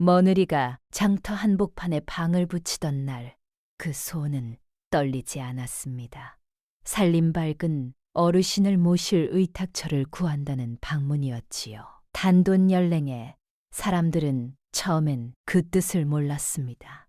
며느리가 장터 한복판에 방을 붙이던 날 그 손은 떨리지 않았습니다. 살림 밝은 어르신을 모실 의탁처를 구한다는 방문이었지요. 단돈 연랭에 사람들은 처음엔 그 뜻을 몰랐습니다.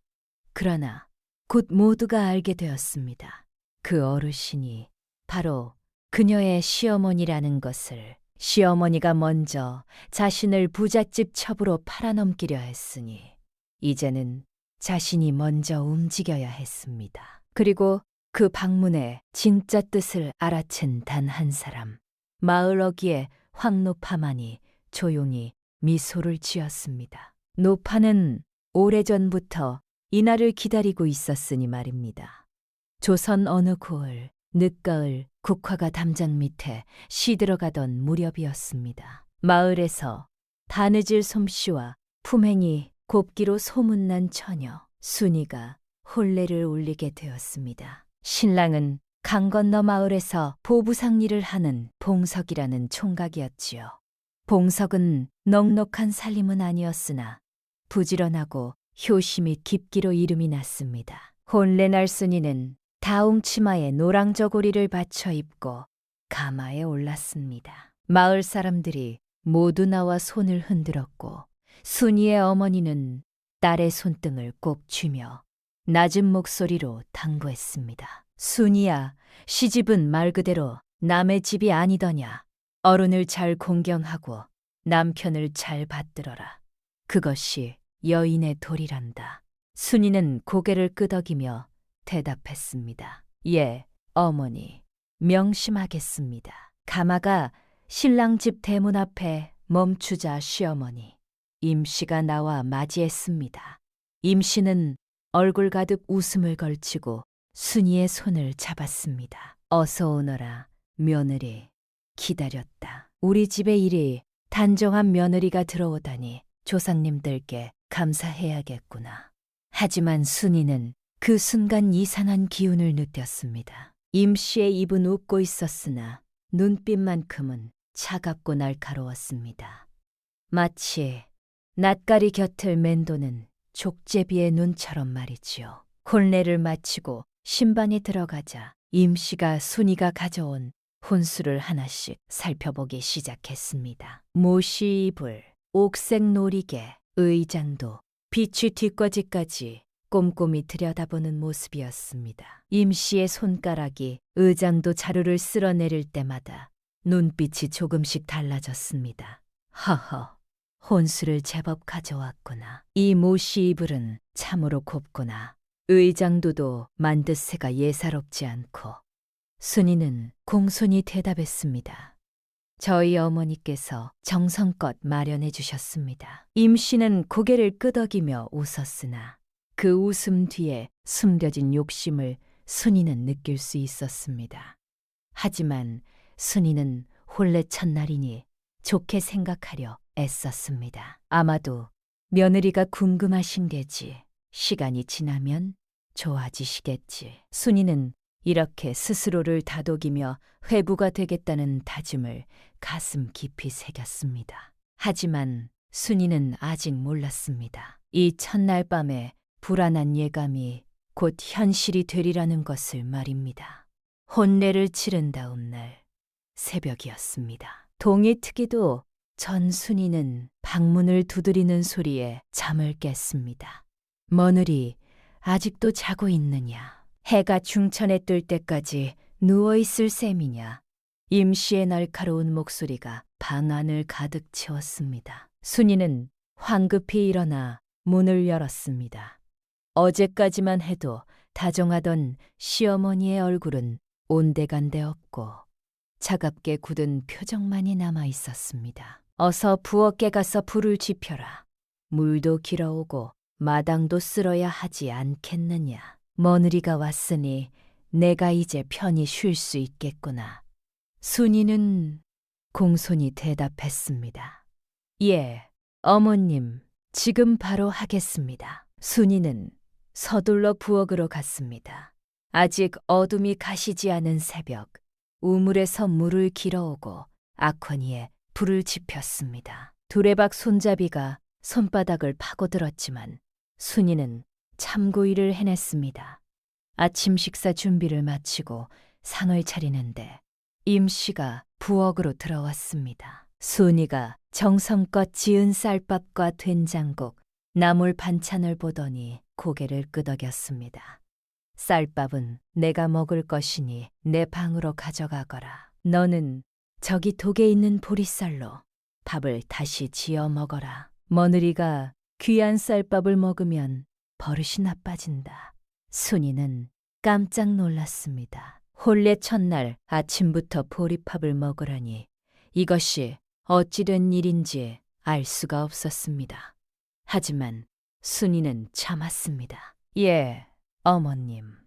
그러나 곧 모두가 알게 되었습니다. 그 어르신이 바로 그녀의 시어머니라는 것을. 시어머니가 먼저 자신을 부잣집 첩으로 팔아넘기려 했으니 이제는 자신이 먼저 움직여야 했습니다. 그리고 그 방문의 진짜 뜻을 알아챈 단 한 사람. 마을 어귀의 황노파만이 조용히 미소를 지었습니다. 노파는 오래전부터 이날을 기다리고 있었으니 말입니다. 조선 어느 고을, 늦가을 국화가 담장 밑에 시들어가던 무렵이었습니다. 마을에서 바느질 솜씨와 품행이 곱기로 소문난 처녀 순이가 혼례를 올리게 되었습니다. 신랑은 강 건너 마을에서 보부상 일을 하는 봉석이라는 총각이었지요. 봉석은 넉넉한 살림은 아니었으나 부지런하고 효심이 깊기로 이름이 났습니다. 혼례날 순이는 다웅 치마에 노랑 저고리를 받쳐 입고 가마에 올랐습니다. 마을 사람들이 모두 나와 손을 흔들었고 순이의 어머니는 딸의 손등을 꼭 쥐며 낮은 목소리로 당부했습니다. 순이야, 시집은 말 그대로 남의 집이 아니더냐. 어른을 잘 공경하고 남편을 잘 받들어라. 그것이 여인의 도리란다. 순이는 고개를 끄덕이며 대답했습니다. 예, 어머니, 명심하겠습니다. 가마가 신랑 집 대문 앞에 멈추자 시어머니, 임씨가 나와 맞이했습니다. 임씨는 얼굴 가득 웃음을 걸치고 순이의 손을 잡았습니다. 어서 오너라, 며느리. 기다렸다. 우리 집에 이리 단정한 며느리가 들어오다니 조상님들께 감사해야겠구나. 하지만 순이는 그 순간 이상한 기운을 느꼈습니다. 임씨의 입은 웃고 있었으나 눈빛만큼은 차갑고 날카로웠습니다. 마치 낯가리 곁을 맴도는 족제비의 눈처럼 말이지요. 혼례를 마치고 신반이 들어가자 임씨가 순이가 가져온 혼수를 하나씩 살펴보기 시작했습니다. 모시이불, 옥색 놀이개, 의장도, 비취 뒷꽂이까지 꼼꼼히 들여다보는 모습이었습니다. 임씨의 손가락이 의장도 자루를 쓸어내릴 때마다 눈빛이 조금씩 달라졌습니다. 허허, 혼수를 제법 가져왔구나. 이 모시이불은 참으로 곱구나. 의장도도 만드새가 예사롭지 않고. 순이는 공손히 대답했습니다. 저희 어머니께서 정성껏 마련해 주셨습니다. 임씨는 고개를 끄덕이며 웃었으나 그 웃음 뒤에 숨겨진 욕심을 순이는 느낄 수 있었습니다. 하지만 순이는 혼례 첫날이니 좋게 생각하려 애썼습니다. 아마도 며느리가 궁금하신 게지. 시간이 지나면 좋아지시겠지. 순이는 이렇게 스스로를 다독이며 회부가 되겠다는 다짐을 가슴 깊이 새겼습니다. 하지만 순이는 아직 몰랐습니다. 이 첫날 밤에 불안한 예감이 곧 현실이 되리라는 것을 말입니다. 혼례를 치른 다음 날 새벽이었습니다. 동이 트기도 전 순이는 방문을 두드리는 소리에 잠을 깼습니다. 며느리, 아직도 자고 있느냐? 해가 중천에 뜰 때까지 누워있을 셈이냐? 임씨의 날카로운 목소리가 방 안을 가득 채웠습니다. 순이는 황급히 일어나 문을 열었습니다. 어제까지만 해도 다정하던 시어머니의 얼굴은 온데간데 없고 차갑게 굳은 표정만이 남아 있었습니다. 어서 부엌에 가서 불을 지펴라. 물도 길어오고 마당도 쓸어야 하지 않겠느냐. 며느리가 왔으니 내가 이제 편히 쉴 수 있겠구나. 순이는 공손히 대답했습니다. 예, 어머님, 지금 바로 하겠습니다. 순이는 서둘러 부엌으로 갔습니다. 아직 어둠이 가시지 않은 새벽, 우물에서 물을 길어오고 아코니에 불을 지폈습니다. 두레박 손잡이가 손바닥을 파고들었지만 순이는 참고일을 해냈습니다. 아침 식사 준비를 마치고 상을 차리는데 임씨가 부엌으로 들어왔습니다. 순이가 정성껏 지은 쌀밥과 된장국, 나물 반찬을 보더니 고개를 끄덕였습니다. 쌀밥은 내가 먹을 것이니 내 방으로 가져가거라. 너는 저기 독에 있는 보리쌀로 밥을 다시 지어 먹어라. 며느리가 귀한 쌀밥을 먹으면 버릇이 나빠진다. 순이는 깜짝 놀랐습니다. 혼례 첫날 아침부터 보리밥을 먹으라니 이것이 어찌된 일인지 알 수가 없었습니다. 하지만 순이는 참았습니다. 예, 어머님.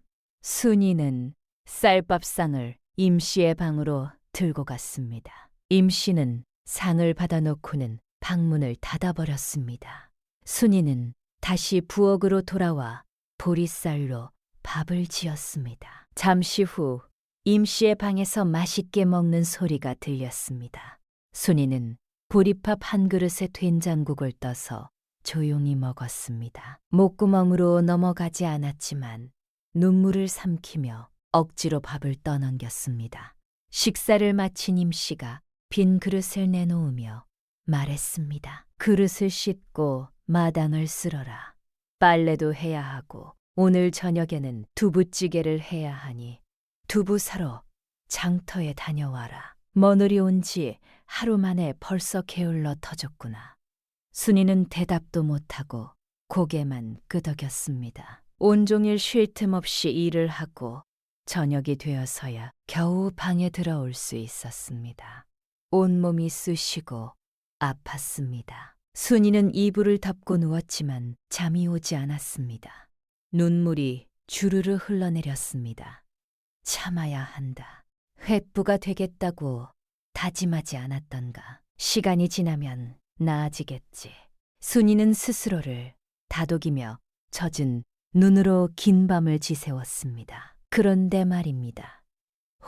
순이는 쌀밥상을 임씨의 방으로 들고 갔습니다. 임씨는 상을 받아놓고는 방문을 닫아버렸습니다. 순이는 다시 부엌으로 돌아와 보리쌀로 밥을 지었습니다. 잠시 후 임씨의 방에서 맛있게 먹는 소리가 들렸습니다. 순이는 보리밥 한 그릇에 된장국을 떠서 조용히 먹었습니다. 목구멍으로 넘어가지 않았지만 눈물을 삼키며 억지로 밥을 떠넘겼습니다. 식사를 마친 임씨가 빈 그릇을 내놓으며 말했습니다. 그릇을 씻고 마당을 쓸어라. 빨래도 해야 하고 오늘 저녁에는 두부찌개를 해야 하니 두부 사러 장터에 다녀와라. 며느리 온 지 하루 만에 벌써 게을러 터졌구나. 순이는 대답도 못하고 고개만 끄덕였습니다. 온종일 쉴 틈 없이 일을 하고 저녁이 되어서야 겨우 방에 들어올 수 있었습니다. 온몸이 쑤시고 아팠습니다. 순이는 이불을 덮고 누웠지만 잠이 오지 않았습니다. 눈물이 주르르 흘러내렸습니다. 참아야 한다. 횃부가 되겠다고 다짐하지 않았던가. 시간이 지나면 나아지겠지. 순이는 스스로를 다독이며 젖은 눈으로 긴 밤을 지새웠습니다. 그런데 말입니다.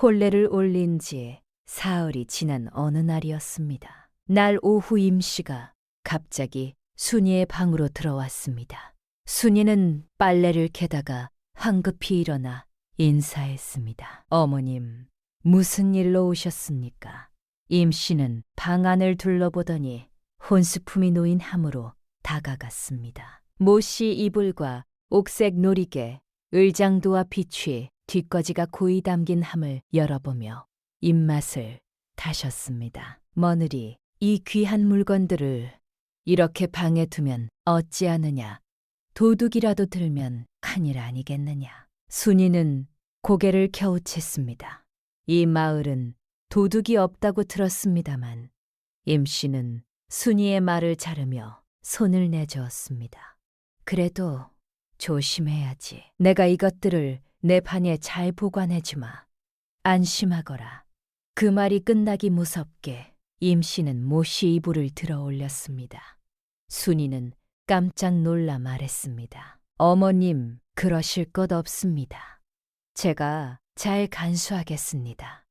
혼례를 올린 지 사흘이 지난 어느 날이었습니다. 날 오후 임씨가 갑자기 순이의 방으로 들어왔습니다. 순이는 빨래를 개다가 황급히 일어나 인사했습니다. 어머님, 무슨 일로 오셨습니까? 임씨는 방 안을 둘러보더니 혼수품이 놓인 함으로 다가갔습니다. 모씨 이불과 옥색 놀이개, 의장도와 비취, 뒷거지가 고이 담긴 함을 열어보며 입맛을 다셨습니다. 며느리, 이 귀한 물건들을 이렇게 방에 두면 어찌하느냐. 도둑이라도 들면 큰일 아니겠느냐. 순이는 고개를 갸웃했습니다. 이 마을은 도둑이 없다고 들었습니다만 임씨는 순이의 말을 자르며 손을 내저었습니다. 그래도 조심해야지. 내가 이것들을 내 방에 잘 보관해주마. 안심하거라. 그 말이 끝나기 무섭게 임씨는 모씨 이불을 들어 올렸습니다. 순이는 깜짝 놀라 말했습니다. 어머님, 그러실 것 없습니다. 제가 잘 간수하겠습니다.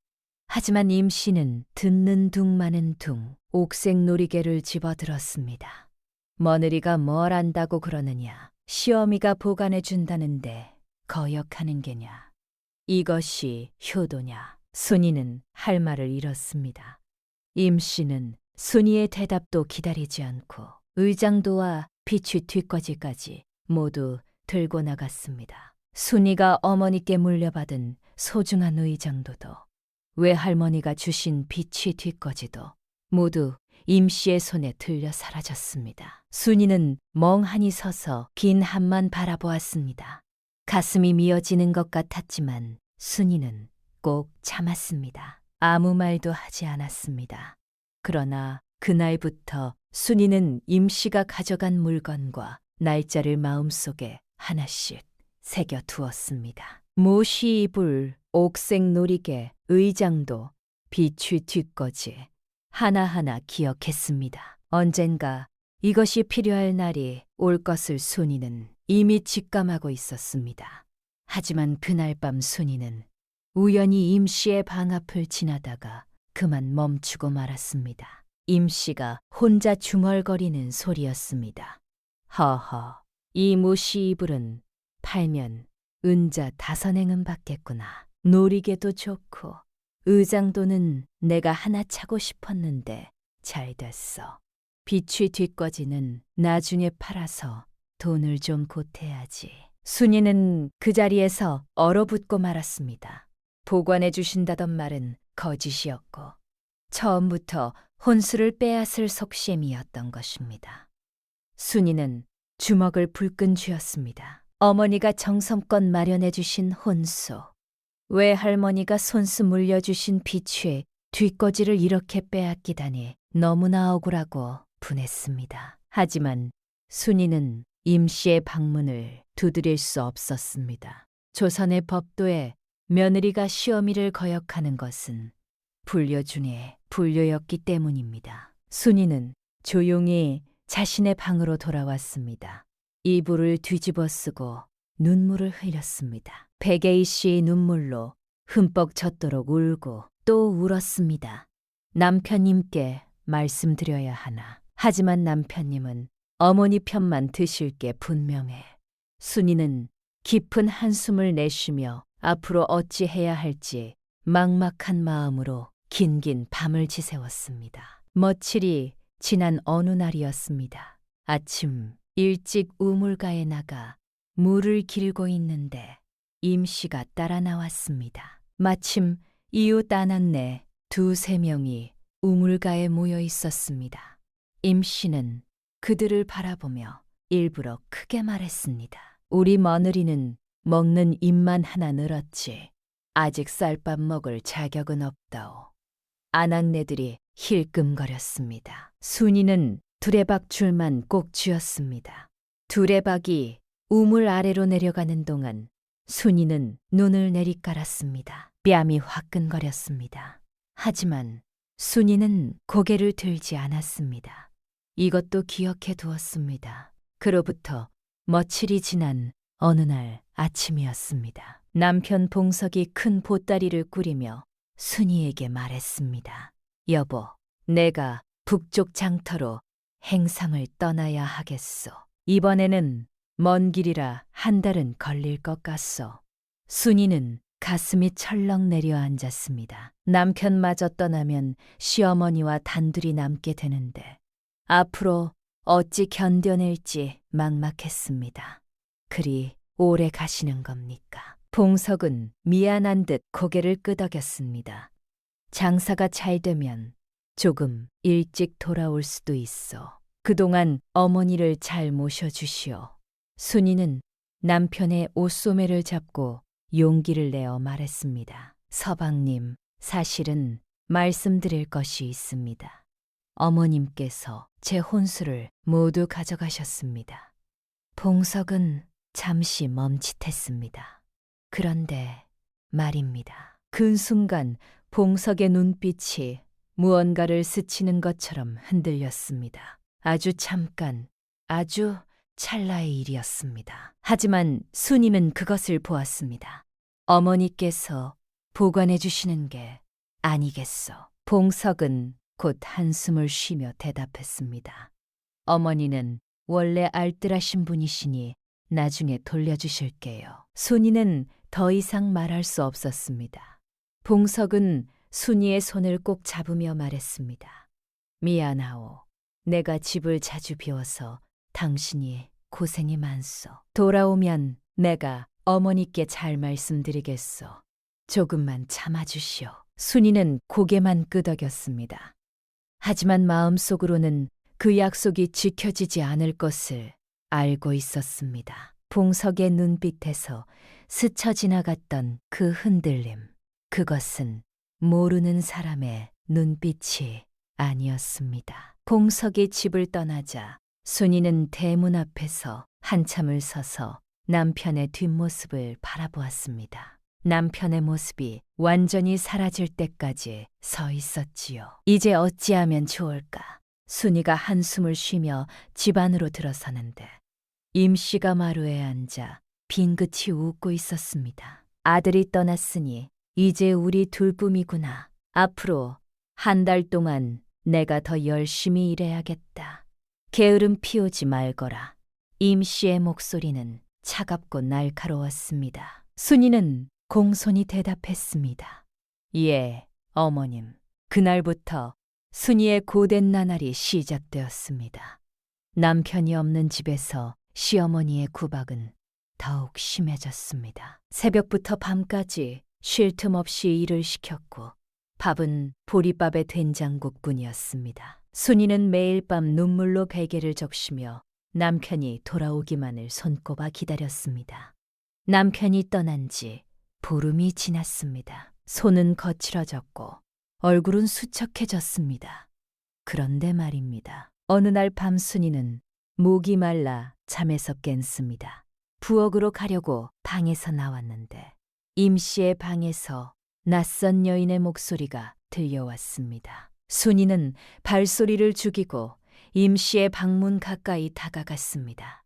하지만 임씨는 듣는 둥 마는 둥 옥색 놀이개를 집어들었습니다. 며느리가 뭘 안다고 그러느냐. 시어미가 보관해 준다는데 거역하는 게냐. 이것이 효도냐. 순이는 할 말을 잃었습니다. 임씨는 순이의 대답도 기다리지 않고 의장도와 비취 뒷거지까지 모두 들고 나갔습니다. 순이가 어머니께 물려받은 소중한 의장도도 외할머니가 주신 비취 뒷거지도 모두 임씨의 손에 들려 사라졌습니다. 순이는 멍하니 서서 긴 함만 바라보았습니다. 가슴이 미어지는 것 같았지만 순이는 꼭 참았습니다. 아무 말도 하지 않았습니다. 그러나 그날부터 순이는 임씨가 가져간 물건과 날짜를 마음속에 하나씩 새겨 두었습니다. 모씨 이불, 옥색 놀이개, 의장도, 비취 뒷거지 하나하나 기억했습니다. 언젠가 이것이 필요할 날이 올 것을 순이는 이미 직감하고 있었습니다. 하지만 그날 밤 순이는 우연히 임씨의 방 앞을 지나다가 그만 멈추고 말았습니다. 임씨가 혼자 중얼거리는 소리였습니다. 허허, 이 무시 이불은 팔면 은자 5행은 받겠구나. 놀이개도 좋고 의장도는 내가 하나 차고 싶었는데 잘 됐어. 비취 뒷거지는 나중에 팔아서 돈을 좀 보태야지. 순이는 그 자리에서 얼어붙고 말았습니다. 보관해 주신다던 말은 거짓이었고 처음부터 혼수를 빼앗을 속셈이었던 것입니다. 순이는 주먹을 불끈 쥐었습니다. 어머니가 정성껏 마련해 주신 혼수, 외할머니가 손수 물려주신 비취의 뒷거지를 이렇게 빼앗기다니 너무나 억울하고 분했습니다. 하지만 순이는 임씨의 방문을 두드릴 수 없었습니다. 조선의 법도에 며느리가 시어미를 거역하는 것은 불효 중에 불효였기 때문입니다. 순이는 조용히 자신의 방으로 돌아왔습니다. 이불을 뒤집어 쓰고 눈물을 흘렸습니다. 백예희 씨의 눈물로 흠뻑 젖도록 울고 또 울었습니다. 남편님께 말씀드려야 하나. 하지만 남편님은 어머니 편만 드실 게 분명해. 순이는 깊은 한숨을 내쉬며 앞으로 어찌해야 할지 막막한 마음으로 긴긴 밤을 지새웠습니다. 며칠이 지난 어느 날이었습니다. 아침 일찍 우물가에 나가 물을 길고 있는데 임씨가 따라 나왔습니다. 마침 이웃 아낙네 2~3명이 우물가에 모여 있었습니다. 임씨는 그들을 바라보며 일부러 크게 말했습니다. 우리 며느리는 먹는 입만 하나 늘었지 아직 쌀밥 먹을 자격은 없다오. 아낙네들이 힐끔거렸습니다. 순이는 두레박 줄만 꼭 쥐었습니다. 두레박이 우물 아래로 내려가는 동안 순이는 눈을 내리깔았습니다. 뺨이 화끈거렸습니다. 하지만 순이는 고개를 들지 않았습니다. 이것도 기억해 두었습니다. 그로부터 며칠이 지난 어느 날 아침이었습니다. 남편 봉석이 큰 보따리를 꾸리며 순이에게 말했습니다. 여보, 내가 북쪽 장터로 행상을 떠나야 하겠소. 이번에는 먼 길이라 한 달은 걸릴 것 같소. 순이는 가슴이 철렁 내려앉았습니다. 남편마저 떠나면 시어머니와 단둘이 남게 되는데 앞으로 어찌 견뎌낼지 막막했습니다. 그리 오래 가시는 겁니까? 봉석은 미안한 듯 고개를 끄덕였습니다. 장사가 잘 되면 조금 일찍 돌아올 수도 있어. 그동안 어머니를 잘 모셔주시오. 순이는 남편의 옷소매를 잡고 용기를 내어 말했습니다. 서방님, 사실은 말씀드릴 것이 있습니다. 어머님께서 제 혼수를 모두 가져가셨습니다. 봉석은 잠시 멈칫했습니다. 그런데 말입니다. 그 순간 봉석의 눈빛이 무언가를 스치는 것처럼 흔들렸습니다. 아주 잠깐, 아주 찰나의 일이었습니다. 하지만 순이는 그것을 보았습니다. 어머니께서 보관해 주시는 게 아니겠소. 봉석은 곧 한숨을 쉬며 대답했습니다. 어머니는 원래 알뜰하신 분이시니 나중에 돌려주실게요. 순이는 더 이상 말할 수 없었습니다. 봉석은 순이의 손을 꼭 잡으며 말했습니다. 미안하오. 내가 집을 자주 비워서 당신이 고생이 많소. 돌아오면 내가 어머니께 잘 말씀드리겠소. 조금만 참아주시오. 순이는 고개만 끄덕였습니다. 하지만 마음속으로는 그 약속이 지켜지지 않을 것을 알고 있었습니다. 봉석의 눈빛에서 스쳐 지나갔던 그 흔들림, 그것은 모르는 사람의 눈빛이 아니었습니다. 봉석이 집을 떠나자 순이는 대문 앞에서 한참을 서서 남편의 뒷모습을 바라보았습니다. 남편의 모습이 완전히 사라질 때까지 서 있었지요. 이제 어찌하면 좋을까? 순이가 한숨을 쉬며 집 안으로 들어서는데 임씨가 마루에 앉아 빙긋이 웃고 있었습니다. 아들이 떠났으니 이제 우리 둘뿐이구나. 앞으로 한 달 동안 내가 더 열심히 일해야겠다. 게으름 피우지 말거라. 임씨의 목소리는 차갑고 날카로웠습니다. 순이는 공손히 대답했습니다. 예, 어머님. 그날부터 순이의 고된 나날이 시작되었습니다. 남편이 없는 집에서 시어머니의 구박은 더욱 심해졌습니다. 새벽부터 밤까지 쉴 틈 없이 일을 시켰고 밥은 보리밥에 된장국뿐이었습니다. 순이는 매일 밤 눈물로 베개를 적시며 남편이 돌아오기만을 손꼽아 기다렸습니다. 남편이 떠난 지 보름이 지났습니다. 손은 거칠어졌고 얼굴은 수척해졌습니다. 그런데 말입니다. 어느 날 밤 순이는 목이 말라 잠에서 깼습니다. 부엌으로 가려고 방에서 나왔는데 임씨의 방에서 낯선 여인의 목소리가 들려왔습니다. 순이는 발소리를 죽이고 임씨의 방문 가까이 다가갔습니다.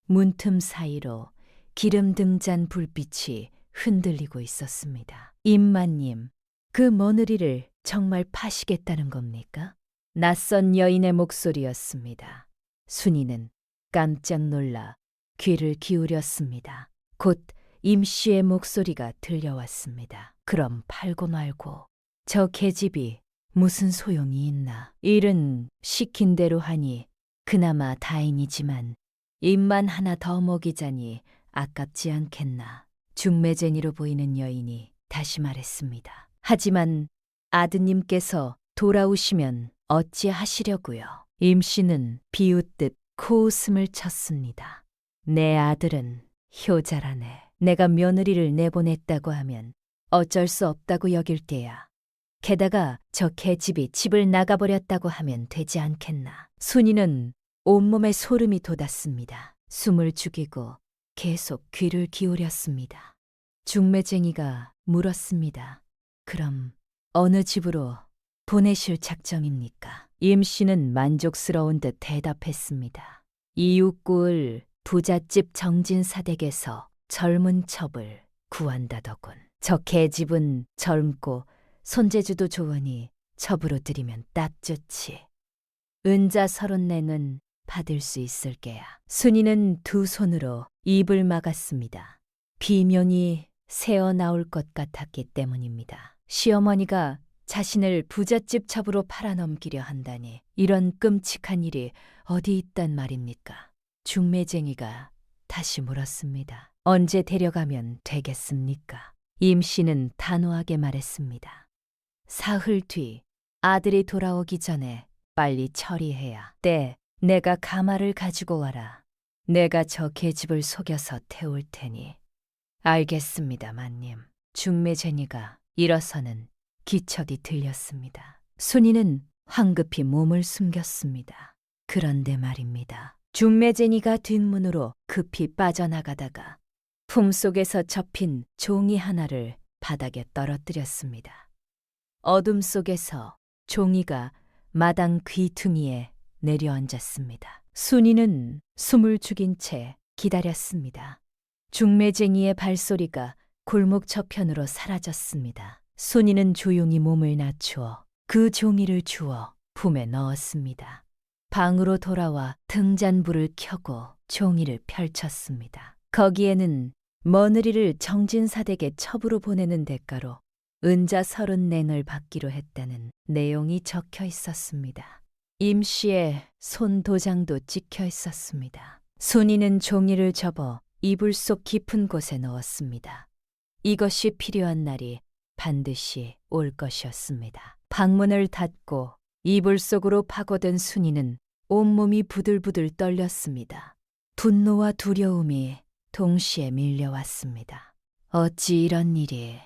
문틈 사이로 기름 등잔 불빛이 흔들리고 있었습니다. 임마님, 그 며느리를 정말 파시겠다는 겁니까? 낯선 여인의 목소리였습니다. 순이는 깜짝 놀라 귀를 기울였습니다. 곧 임씨의 목소리가 들려왔습니다. 그럼 팔고 말고 저 계집이 무슨 소용이 있나. 일은 시킨 대로 하니 그나마 다행이지만 입만 하나 더 먹이자니 아깝지 않겠나. 중매쟁이로 보이는 여인이 다시 말했습니다. 하지만 아드님께서 돌아오시면 어찌하시려고요. 임씨는 비웃듯 코웃음을 쳤습니다. 내 아들은 효자라네. 내가 며느리를 내보냈다고 하면 어쩔 수 없다고 여길 게야. 게다가 저 계집이 집을 나가버렸다고 하면 되지 않겠나. 순이는 온몸에 소름이 돋았습니다. 숨을 죽이고 계속 귀를 기울였습니다. 중매쟁이가 물었습니다. 그럼 어느 집으로 보내실 작정입니까? 임씨는 만족스러운 듯 대답했습니다. 이웃구을 부잣집 정진사댁에서 젊은 첩을 구한다더군. 저 계집은 젊고 손재주도 좋으니 첩으로 들이면 딱 좋지. 은자 34는 받을 수 있을 게야. 순이는 두 손으로 입을 막았습니다. 비명이 새어나올 것 같았기 때문입니다. 시어머니가 자신을 부잣집 첩으로 팔아넘기려 한다니 이런 끔찍한 일이 어디 있단 말입니까? 중매쟁이가 다시 물었습니다. 언제 데려가면 되겠습니까? 임씨는 단호하게 말했습니다. 사흘 뒤 아들이 돌아오기 전에 빨리 처리해야. 때 내가 가마를 가지고 와라. 내가 저 계집을 속여서 태울 테니. 알겠습니다, 마님. 중매쟁이가 일어서는 기척이 들렸습니다. 순이는 황급히 몸을 숨겼습니다. 그런데 말입니다. 중매쟁이가 뒷문으로 급히 빠져나가다가 품속에서 접힌 종이 하나를 바닥에 떨어뜨렸습니다. 어둠 속에서 종이가 마당 귀퉁이에 내려앉았습니다. 순이는 숨을 죽인 채 기다렸습니다. 중매쟁이의 발소리가 골목 저편으로 사라졌습니다. 순이는 조용히 몸을 낮추어 그 종이를 주워 품에 넣었습니다. 방으로 돌아와 등잔불을 켜고 종이를 펼쳤습니다. 거기에는 며느리를 정진사댁에 첩으로 보내는 대가로 은자 34을 받기로 했다는 내용이 적혀 있었습니다. 임씨의 손 도장도 찍혀 있었습니다. 순이는 종이를 접어 이불 속 깊은 곳에 넣었습니다. 이것이 필요한 날이 반드시 올 것이었습니다. 방문을 닫고 이불 속으로 파고든 순이는 온몸이 부들부들 떨렸습니다. 분노와 두려움이 동시에 밀려왔습니다. 어찌 이런 일이.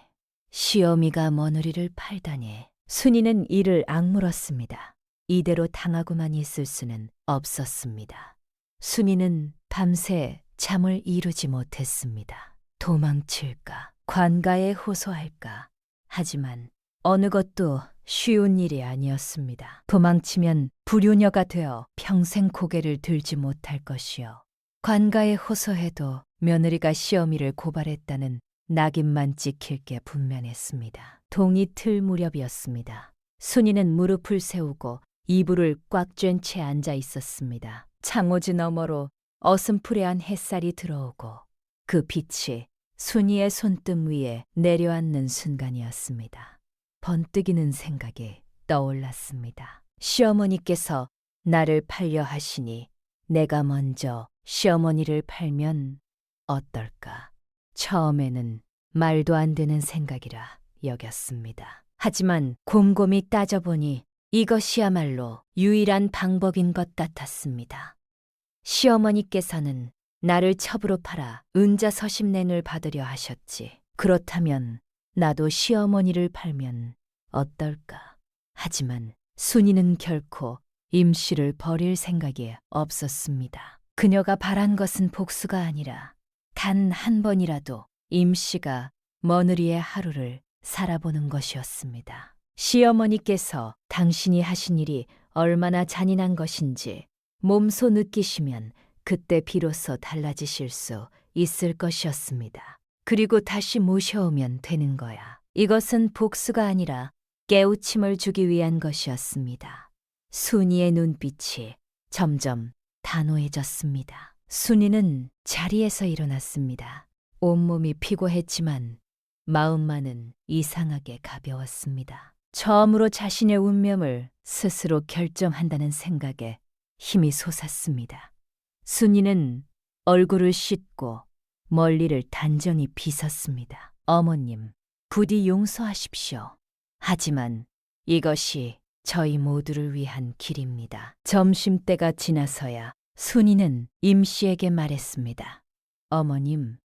시어미가 며느리를 팔다니. 순이는 이를 악물었습니다. 이대로 당하고만 있을 수는 없었습니다. 순이는 밤새 잠을 이루지 못했습니다. 도망칠까, 관가에 호소할까. 하지만 어느 것도 쉬운 일이 아니었습니다. 도망치면 불효녀가 되어 평생 고개를 들지 못할 것이요. 관가에 호소해도 며느리가 시어미를 고발했다는 낙인만 찍힐 게 분명했습니다. 동이 틀 무렵이었습니다. 순이는 무릎을 세우고 이불을 꽉 쬐n 채 앉아 있었습니다. 창호지 너머로 어슴푸레한 햇살이 들어오고 그 빛이 순이의 손등 위에 내려앉는 순간이었습니다. 번뜩이는 생각이 떠올랐습니다. 시어머니께서 나를 팔려 하시니 내가 먼저 시어머니를 팔면 어떨까? 처음에는 말도 안 되는 생각이라 여겼습니다. 하지만 곰곰이 따져보니 이것이야말로 유일한 방법인 것 같았습니다. 시어머니께서는 나를 첩으로 팔아 은자서심nen을 받으려 하셨지. 그렇다면 나도 시어머니를 팔면 어떨까? 하지만 순이는 결코 임씨를 버릴 생각이 없었습니다. 그녀가 바란 것은 복수가 아니라 단 한 번이라도 임씨가 며느리의 하루를 살아보는 것이었습니다. 시어머니께서 당신이 하신 일이 얼마나 잔인한 것인지 몸소 느끼시면 그때 비로소 달라지실 수 있을 것이었습니다. 그리고 다시 모셔오면 되는 거야. 이것은 복수가 아니라 깨우침을 주기 위한 것이었습니다. 순이의 눈빛이 점점 단호해졌습니다. 순이는 자리에서 일어났습니다. 온몸이 피고했지만 마음만은 이상하게 가벼웠습니다. 처음으로 자신의 운명을 스스로 결정한다는 생각에 힘이 솟았습니다. 순이는 얼굴을 씻고 멀리를 단정히 빗었습니다. 어머님, 부디 용서하십시오. 하지만 이것이 저희 모두를 위한 길입니다. 점심때가 지나서야 순이는 임씨에게 말했습니다. 어머님,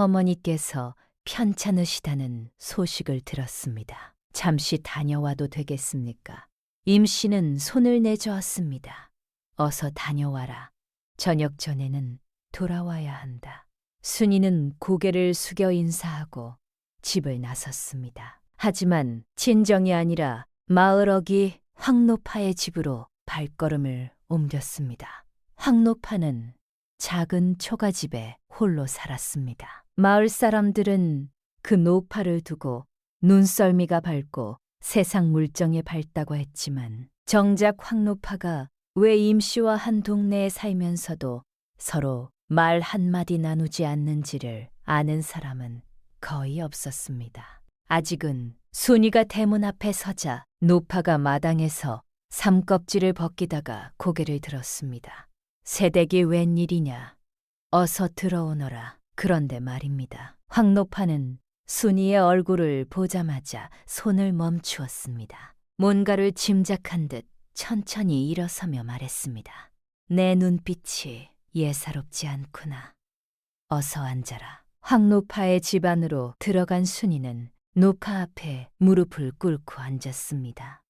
친정어머니께서 편찮으시다는 소식을 들었습니다. 잠시 다녀와도 되겠습니까? 임씨는 손을 내저었습니다. 어서 다녀와라. 저녁 전에는 돌아와야 한다. 순이는 고개를 숙여 인사하고 집을 나섰습니다. 하지만 친정이 아니라 마을 어기 황노파의 집으로 발걸음을 옮겼습니다. 황노파는 작은 초가집에 홀로 살았습니다. 마을 사람들은 그 노파를 두고 눈썰미가 밝고 세상 물정에 밝다고 했지만 정작 황노파가 왜 임씨와 한 동네에 살면서도 서로 말 한마디 나누지 않는지를 아는 사람은 거의 없었습니다. 아직은 순이가 대문 앞에 서자 노파가 마당에서 삼껍질을 벗기다가 고개를 들었습니다. 새댁이 웬일이냐? 어서 들어오너라. 그런데 말입니다. 황노파는 순이의 얼굴을 보자마자 손을 멈추었습니다. 뭔가를 짐작한 듯 천천히 일어서며 말했습니다. 내 눈빛이 예사롭지 않구나. 어서 앉아라. 황노파의 집 안으로 들어간 순이는 노파 앞에 무릎을 꿇고 앉았습니다.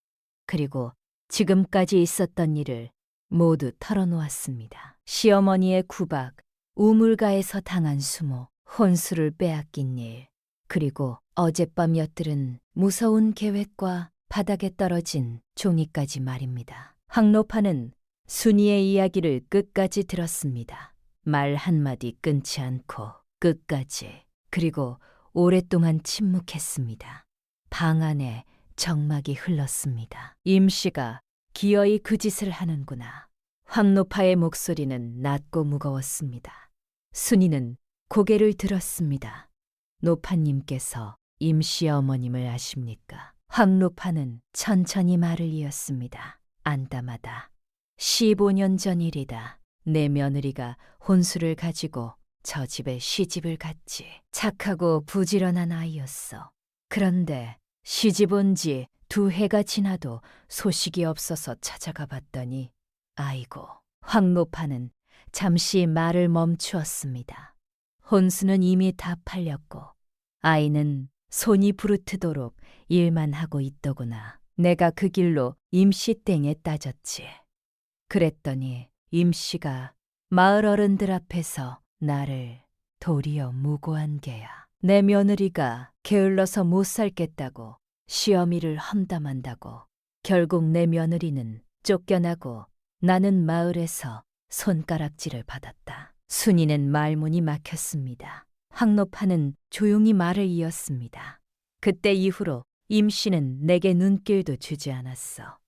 그리고 지금까지 있었던 일을 모두 털어놓았습니다. 시어머니의 구박, 우물가에서 당한 수모, 혼수를 빼앗긴 일, 그리고 어젯밤 엿들은 무서운 계획과 바닥에 떨어진 종이까지 말입니다. 황노파는 순이의 이야기를 끝까지 들었습니다. 말 한마디 끊지 않고 끝까지. 그리고 오랫동안 침묵했습니다. 방 안에 정막이 흘렀습니다. 임씨가 기어이 그 짓을 하는구나. 황노파의 목소리는 낮고 무거웠습니다. 순이는 고개를 들었습니다. 노파님께서 임씨 어머님을 아십니까? 황노파는 천천히 말을 이었습니다. 안담하다. 15년 전 일이다. 내 며느리가 혼수를 가지고 저 집에 시집을 갔지. 착하고 부지런한 아이였어. 그런데 시집 온 지 2해가 지나도 소식이 없어서 찾아가 봤더니 아이고. 황노파는 잠시 말을 멈추었습니다. 혼수는 이미 다 팔렸고 아이는 손이 부르트도록 일만 하고 있더구나. 내가 그 길로 임씨땡에 따졌지. 그랬더니 임씨가 마을 어른들 앞에서 나를 도리어 무고한 게야. 내 며느리가 게을러서 못 살겠다고 시어미를 험담한다고 결국 내 며느리는 쫓겨나고 나는 마을에서 손가락질을 받았다. 순이는 말문이 막혔습니다. 황노파는 조용히 말을 이었습니다. 그때 이후로 임씨는 내게 눈길도 주지 않았어.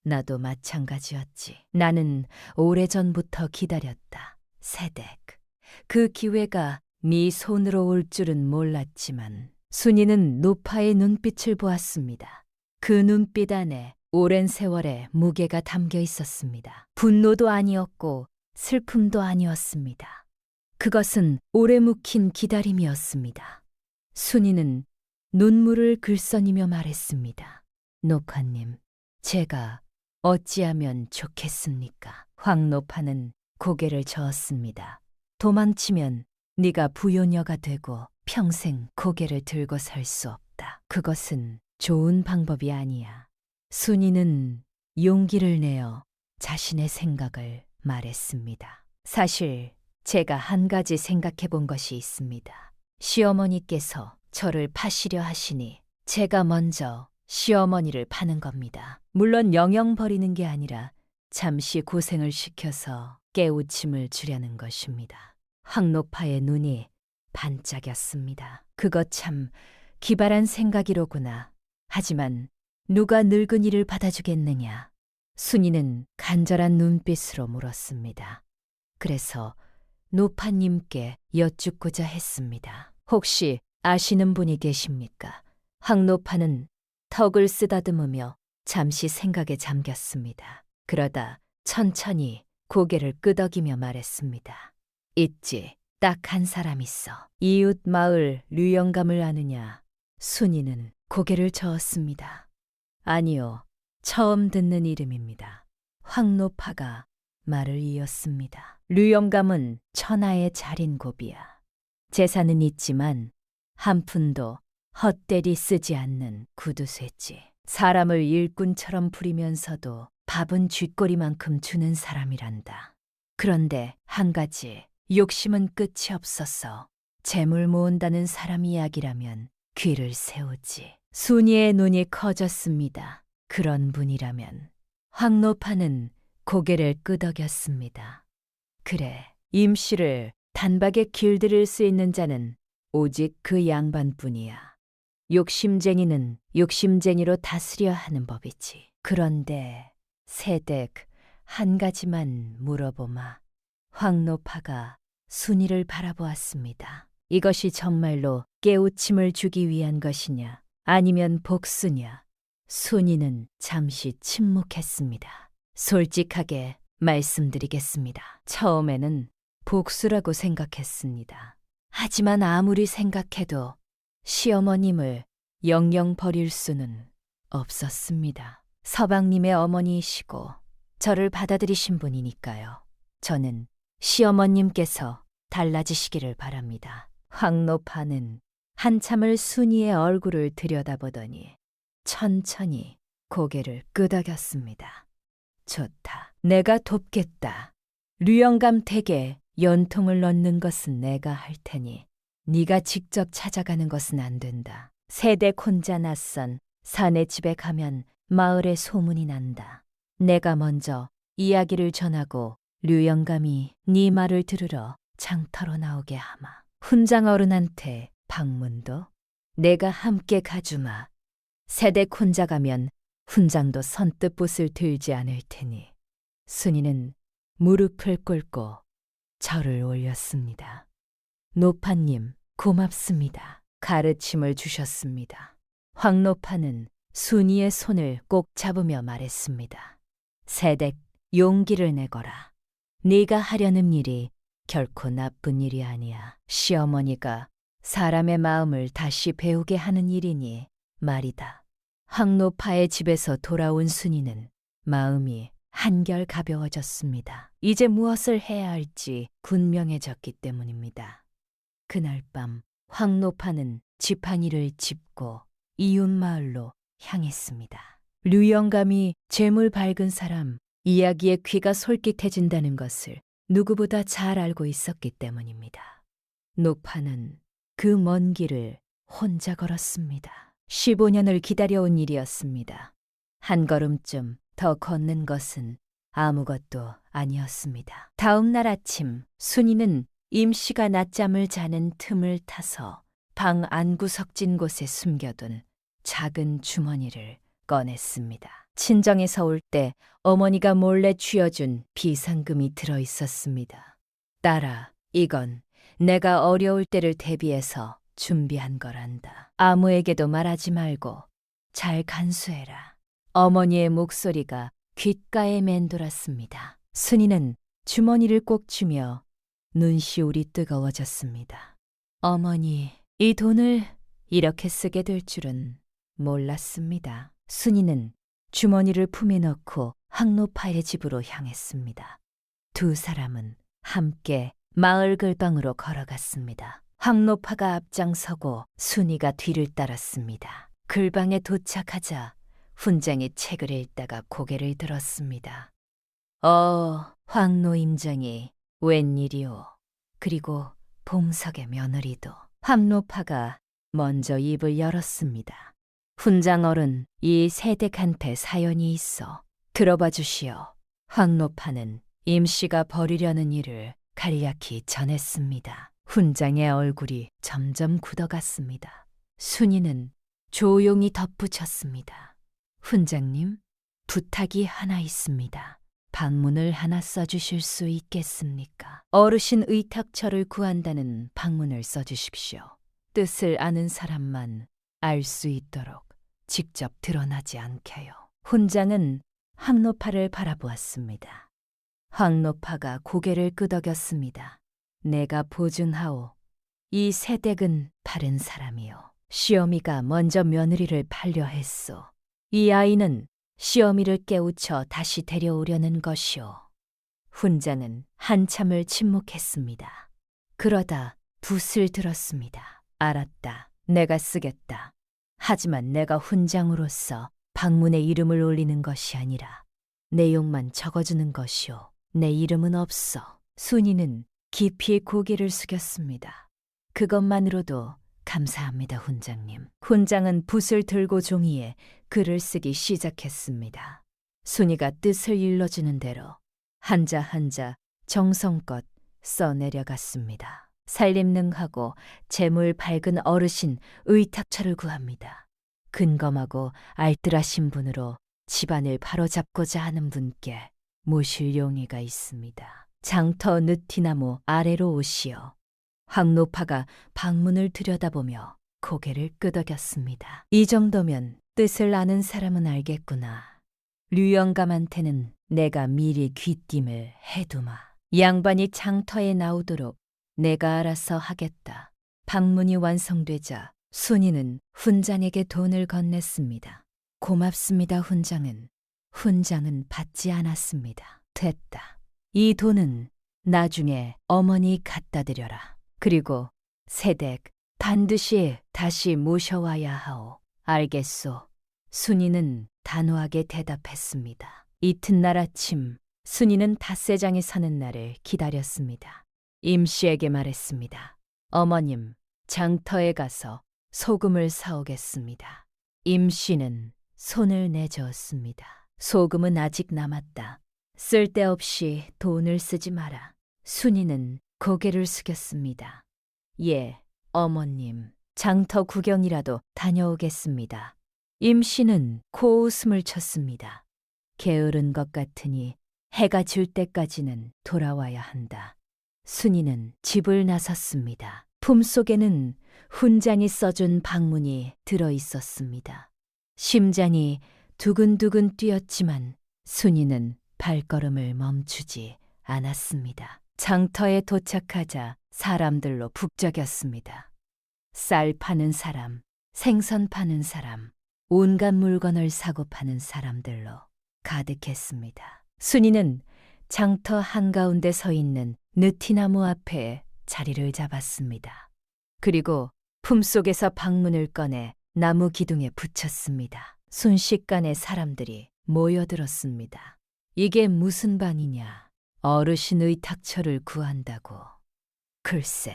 나도 마찬가지였지. 나는 오래전부터 기다렸다. 세댁. 그 기회가 네 손으로 올 줄은 몰랐지만 순이는 노파의 눈빛을 보았습니다. 그 눈빛 안에 오랜 세월의 무게가 담겨 있었습니다. 분노도 아니었고 슬픔도 아니었습니다. 그것은 오래 묵힌 기다림이었습니다. 순이는 눈물을 글썽이며 말했습니다. 노파님, 제가 어찌하면 좋겠습니까? 황노파는 고개를 저었습니다. 도망치면 네가 부요녀가 되고 평생 고개를 들고 살 수 없다. 그것은 좋은 방법이 아니야. 순이는 용기를 내어 자신의 생각을 말했습니다. 사실 제가 한 가지 생각해 본 것이 있습니다. 시어머니께서 저를 파시려 하시니 제가 먼저 시어머니를 파는 겁니다. 물론 영영 버리는 게 아니라 잠시 고생을 시켜서 깨우침을 주려는 것입니다. 황노파의 눈이 반짝였습니다. 그것 참 기발한 생각이로구나. 하지만 누가 늙은이를 받아주겠느냐? 순이는 간절한 눈빛으로 물었습니다. 그래서 노파님께 여쭙고자 했습니다. 혹시 아시는 분이 계십니까? 황노파는 턱을 쓰다듬으며 잠시 생각에 잠겼습니다. 그러다 천천히 고개를 끄덕이며 말했습니다. 있지, 딱 한 사람 있어. 이웃 마을 류영감을 아느냐? 순이는 고개를 저었습니다. 아니요, 처음 듣는 이름입니다. 황노파가 말을 이었습니다. 류영감은 천하의 자린고비야. 재산은 있지만 한 푼도 헛되이 쓰지 않는 구두쇠지. 사람을 일꾼처럼 부리면서도 밥은 쥐꼬리만큼 주는 사람이란다. 그런데 한 가지 욕심은 끝이 없어서 재물 모은다는 사람 이야기라면 귀를 세우지. 순이의 눈이 커졌습니다. 그런 분이라면. 황노파는 고개를 끄덕였습니다. 그래, 임씨를 단박에 길들일 수 있는 자는 오직 그 양반뿐이야. 욕심쟁이는 욕심쟁이로 다스려 하는 법이지. 그런데 세댁 한 가지만 물어보마. 황노파가 순이를 바라보았습니다. 이것이 정말로 깨우침을 주기 위한 것이냐, 아니면 복수냐? 순이는 잠시 침묵했습니다. 솔직하게 말씀드리겠습니다. 처음에는 복수라고 생각했습니다. 하지만 아무리 생각해도 시어머님을 영영 버릴 수는 없었습니다. 서방님의 어머니이시고 저를 받아들이신 분이니까요. 저는 시어머님께서 달라지시기를 바랍니다. 황노파는 한참을 순이의 얼굴을 들여다보더니 천천히 고개를 끄덕였습니다. 좋다. 내가 돕겠다. 류영감 댁에 연통을 넣는 것은 내가 할 테니 네가 직접 찾아가는 것은 안 된다. 세댁 혼자 낯선 사내 집에 가면 마을에 소문이 난다. 내가 먼저 이야기를 전하고 류영감이 네 말을 들으러 장터로 나오게 하마. 훈장 어른한테 방문도 내가 함께 가주마. 세댁 혼자 가면 훈장도 선뜻 붓을 들지 않을 테니. 순이는 무릎을 꿇고 절을 올렸습니다. 노파님, 고맙습니다. 가르침을 주셨습니다. 황노파는 순이의 손을 꼭 잡으며 말했습니다. 세댁, 용기를 내거라. 네가 하려는 일이 결코 나쁜 일이 아니야. 시어머니가 사람의 마음을 다시 배우게 하는 일이니 말이다. 황노파의 집에서 돌아온 순이는 마음이 한결 가벼워졌습니다. 이제 무엇을 해야 할지 분명해졌기 때문입니다. 그날 밤 황노파는 지팡이를 짚고 이웃 마을로 향했습니다. 류영감이 재물 밝은 사람, 이야기에 귀가 솔깃해진다는 것을 누구보다 잘 알고 있었기 때문입니다. 노파는 그 먼 길을 혼자 걸었습니다. 15년을 기다려온 일이었습니다. 한 걸음쯤 더 걷는 것은 아무것도 아니었습니다. 다음 날 아침 순이는 임씨가 낮잠을 자는 틈을 타서 방 안구석진 곳에 숨겨둔 작은 주머니를 꺼냈습니다. 친정에서 올 때 어머니가 몰래 쥐어준 비상금이 들어 있었습니다. 딸아, 이건 내가 어려울 때를 대비해서 준비한 거란다. 아무에게도 말하지 말고 잘 간수해라. 어머니의 목소리가 귓가에 맴돌았습니다. 순이는 주머니를 꼭 쥐며 눈시울이 뜨거워졌습니다. 어머니, 이 돈을 이렇게 쓰게 될 줄은 몰랐습니다. 순이는 주머니를 품에 넣고 황노파의 집으로 향했습니다. 두 사람은 함께 마을 근방으로 걸어갔습니다. 황노파가 앞장서고 순이가 뒤를 따랐습니다. 근방에 도착하자 훈장이 책을 읽다가 고개를 들었습니다. 황노 임장이 웬일이오. 그리고 봉석의 며느리도. 황노파가 먼저 입을 열었습니다. 훈장 어른, 이 세댁한테 사연이 있어 들어봐 주시오. 황노파는 임씨가 벌이려는 일을 간략히 전했습니다. 훈장의 얼굴이 점점 굳어갔습니다. 순이는 조용히 덧붙였습니다. 훈장님, 부탁이 하나 있습니다. 방문을 하나 써주실 수 있겠습니까? 어르신 의탁처를 구한다는 방문을 써주십시오. 뜻을 아는 사람만 알 수 있도록 직접 드러나지 않게요. 훈장은 황노파를 바라보았습니다. 황노파가 고개를 끄덕였습니다. 내가 보증하오. 이 세댁은 바른 사람이요. 시어미가 먼저 며느리를 팔려 했소. 이 아이는 시어미를 깨우쳐 다시 데려오려는 것이오. 훈장은 한참을 침묵했습니다. 그러다 붓을 들었습니다. 알았다. 내가 쓰겠다. 하지만 내가 훈장으로서 방문에 이름을 올리는 것이 아니라 내용만 적어주는 것이오. 내 이름은 없어. 순이는 깊이 고개를 숙였습니다. 그것만으로도 감사합니다, 훈장님. 훈장은 붓을 들고 종이에 글을 쓰기 시작했습니다. 순이가 뜻을 일러주는 대로 한자 한자 정성껏 써내려갔습니다. 살림능하고 재물 밝은 어르신 의탁처를 구합니다. 근검하고 알뜰하신 분으로 집안을 바로잡고자 하는 분께 모실 용의가 있습니다. 장터 느티나무 아래로 오시어. 황노파가 방문을 들여다보며 고개를 끄덕였습니다. 이 정도면 뜻을 아는 사람은 알겠구나. 류영감한테는 내가 미리 귀띔을 해두마. 양반이 장터에 나오도록 내가 알아서 하겠다. 방문이 완성되자 순이는 훈장에게 돈을 건넸습니다. 고맙습니다, 훈장은. 훈장은 받지 않았습니다. 됐다. 이 돈은 나중에 어머니 갖다 드려라. 그리고 세댁 반드시 다시 모셔와야 하오. 알겠소. 순이는 단호하게 대답했습니다. 이튿날 아침 순이는 닷새장에 사는 날을 기다렸습니다. 임씨에게 말했습니다. 어머님, 장터에 가서 소금을 사오겠습니다. 임씨는 손을 내저었습니다. 소금은 아직 남았다. 쓸데없이 돈을 쓰지 마라. 순이는 고개를 숙였습니다. 예, 어머님, 장터 구경이라도 다녀오겠습니다. 임씨는 코웃음을 쳤습니다. 게으른 것 같으니 해가 질 때까지는 돌아와야 한다. 순이는 집을 나섰습니다. 품속에는 훈장이 써준 방문이 들어 있었습니다. 심장이 두근두근 뛰었지만 순이는 발걸음을 멈추지 않았습니다. 장터에 도착하자 사람들로 북적였습니다. 쌀 파는 사람, 생선 파는 사람, 온갖 물건을 사고 파는 사람들로 가득했습니다. 순이는 장터 한가운데 서 있는 느티나무 앞에 자리를 잡았습니다. 그리고 품속에서 방문을 꺼내 나무 기둥에 붙였습니다. 순식간에 사람들이 모여들었습니다. 이게 무슨 방이냐? 어르신 의탁처를 구한다고. 글쎄,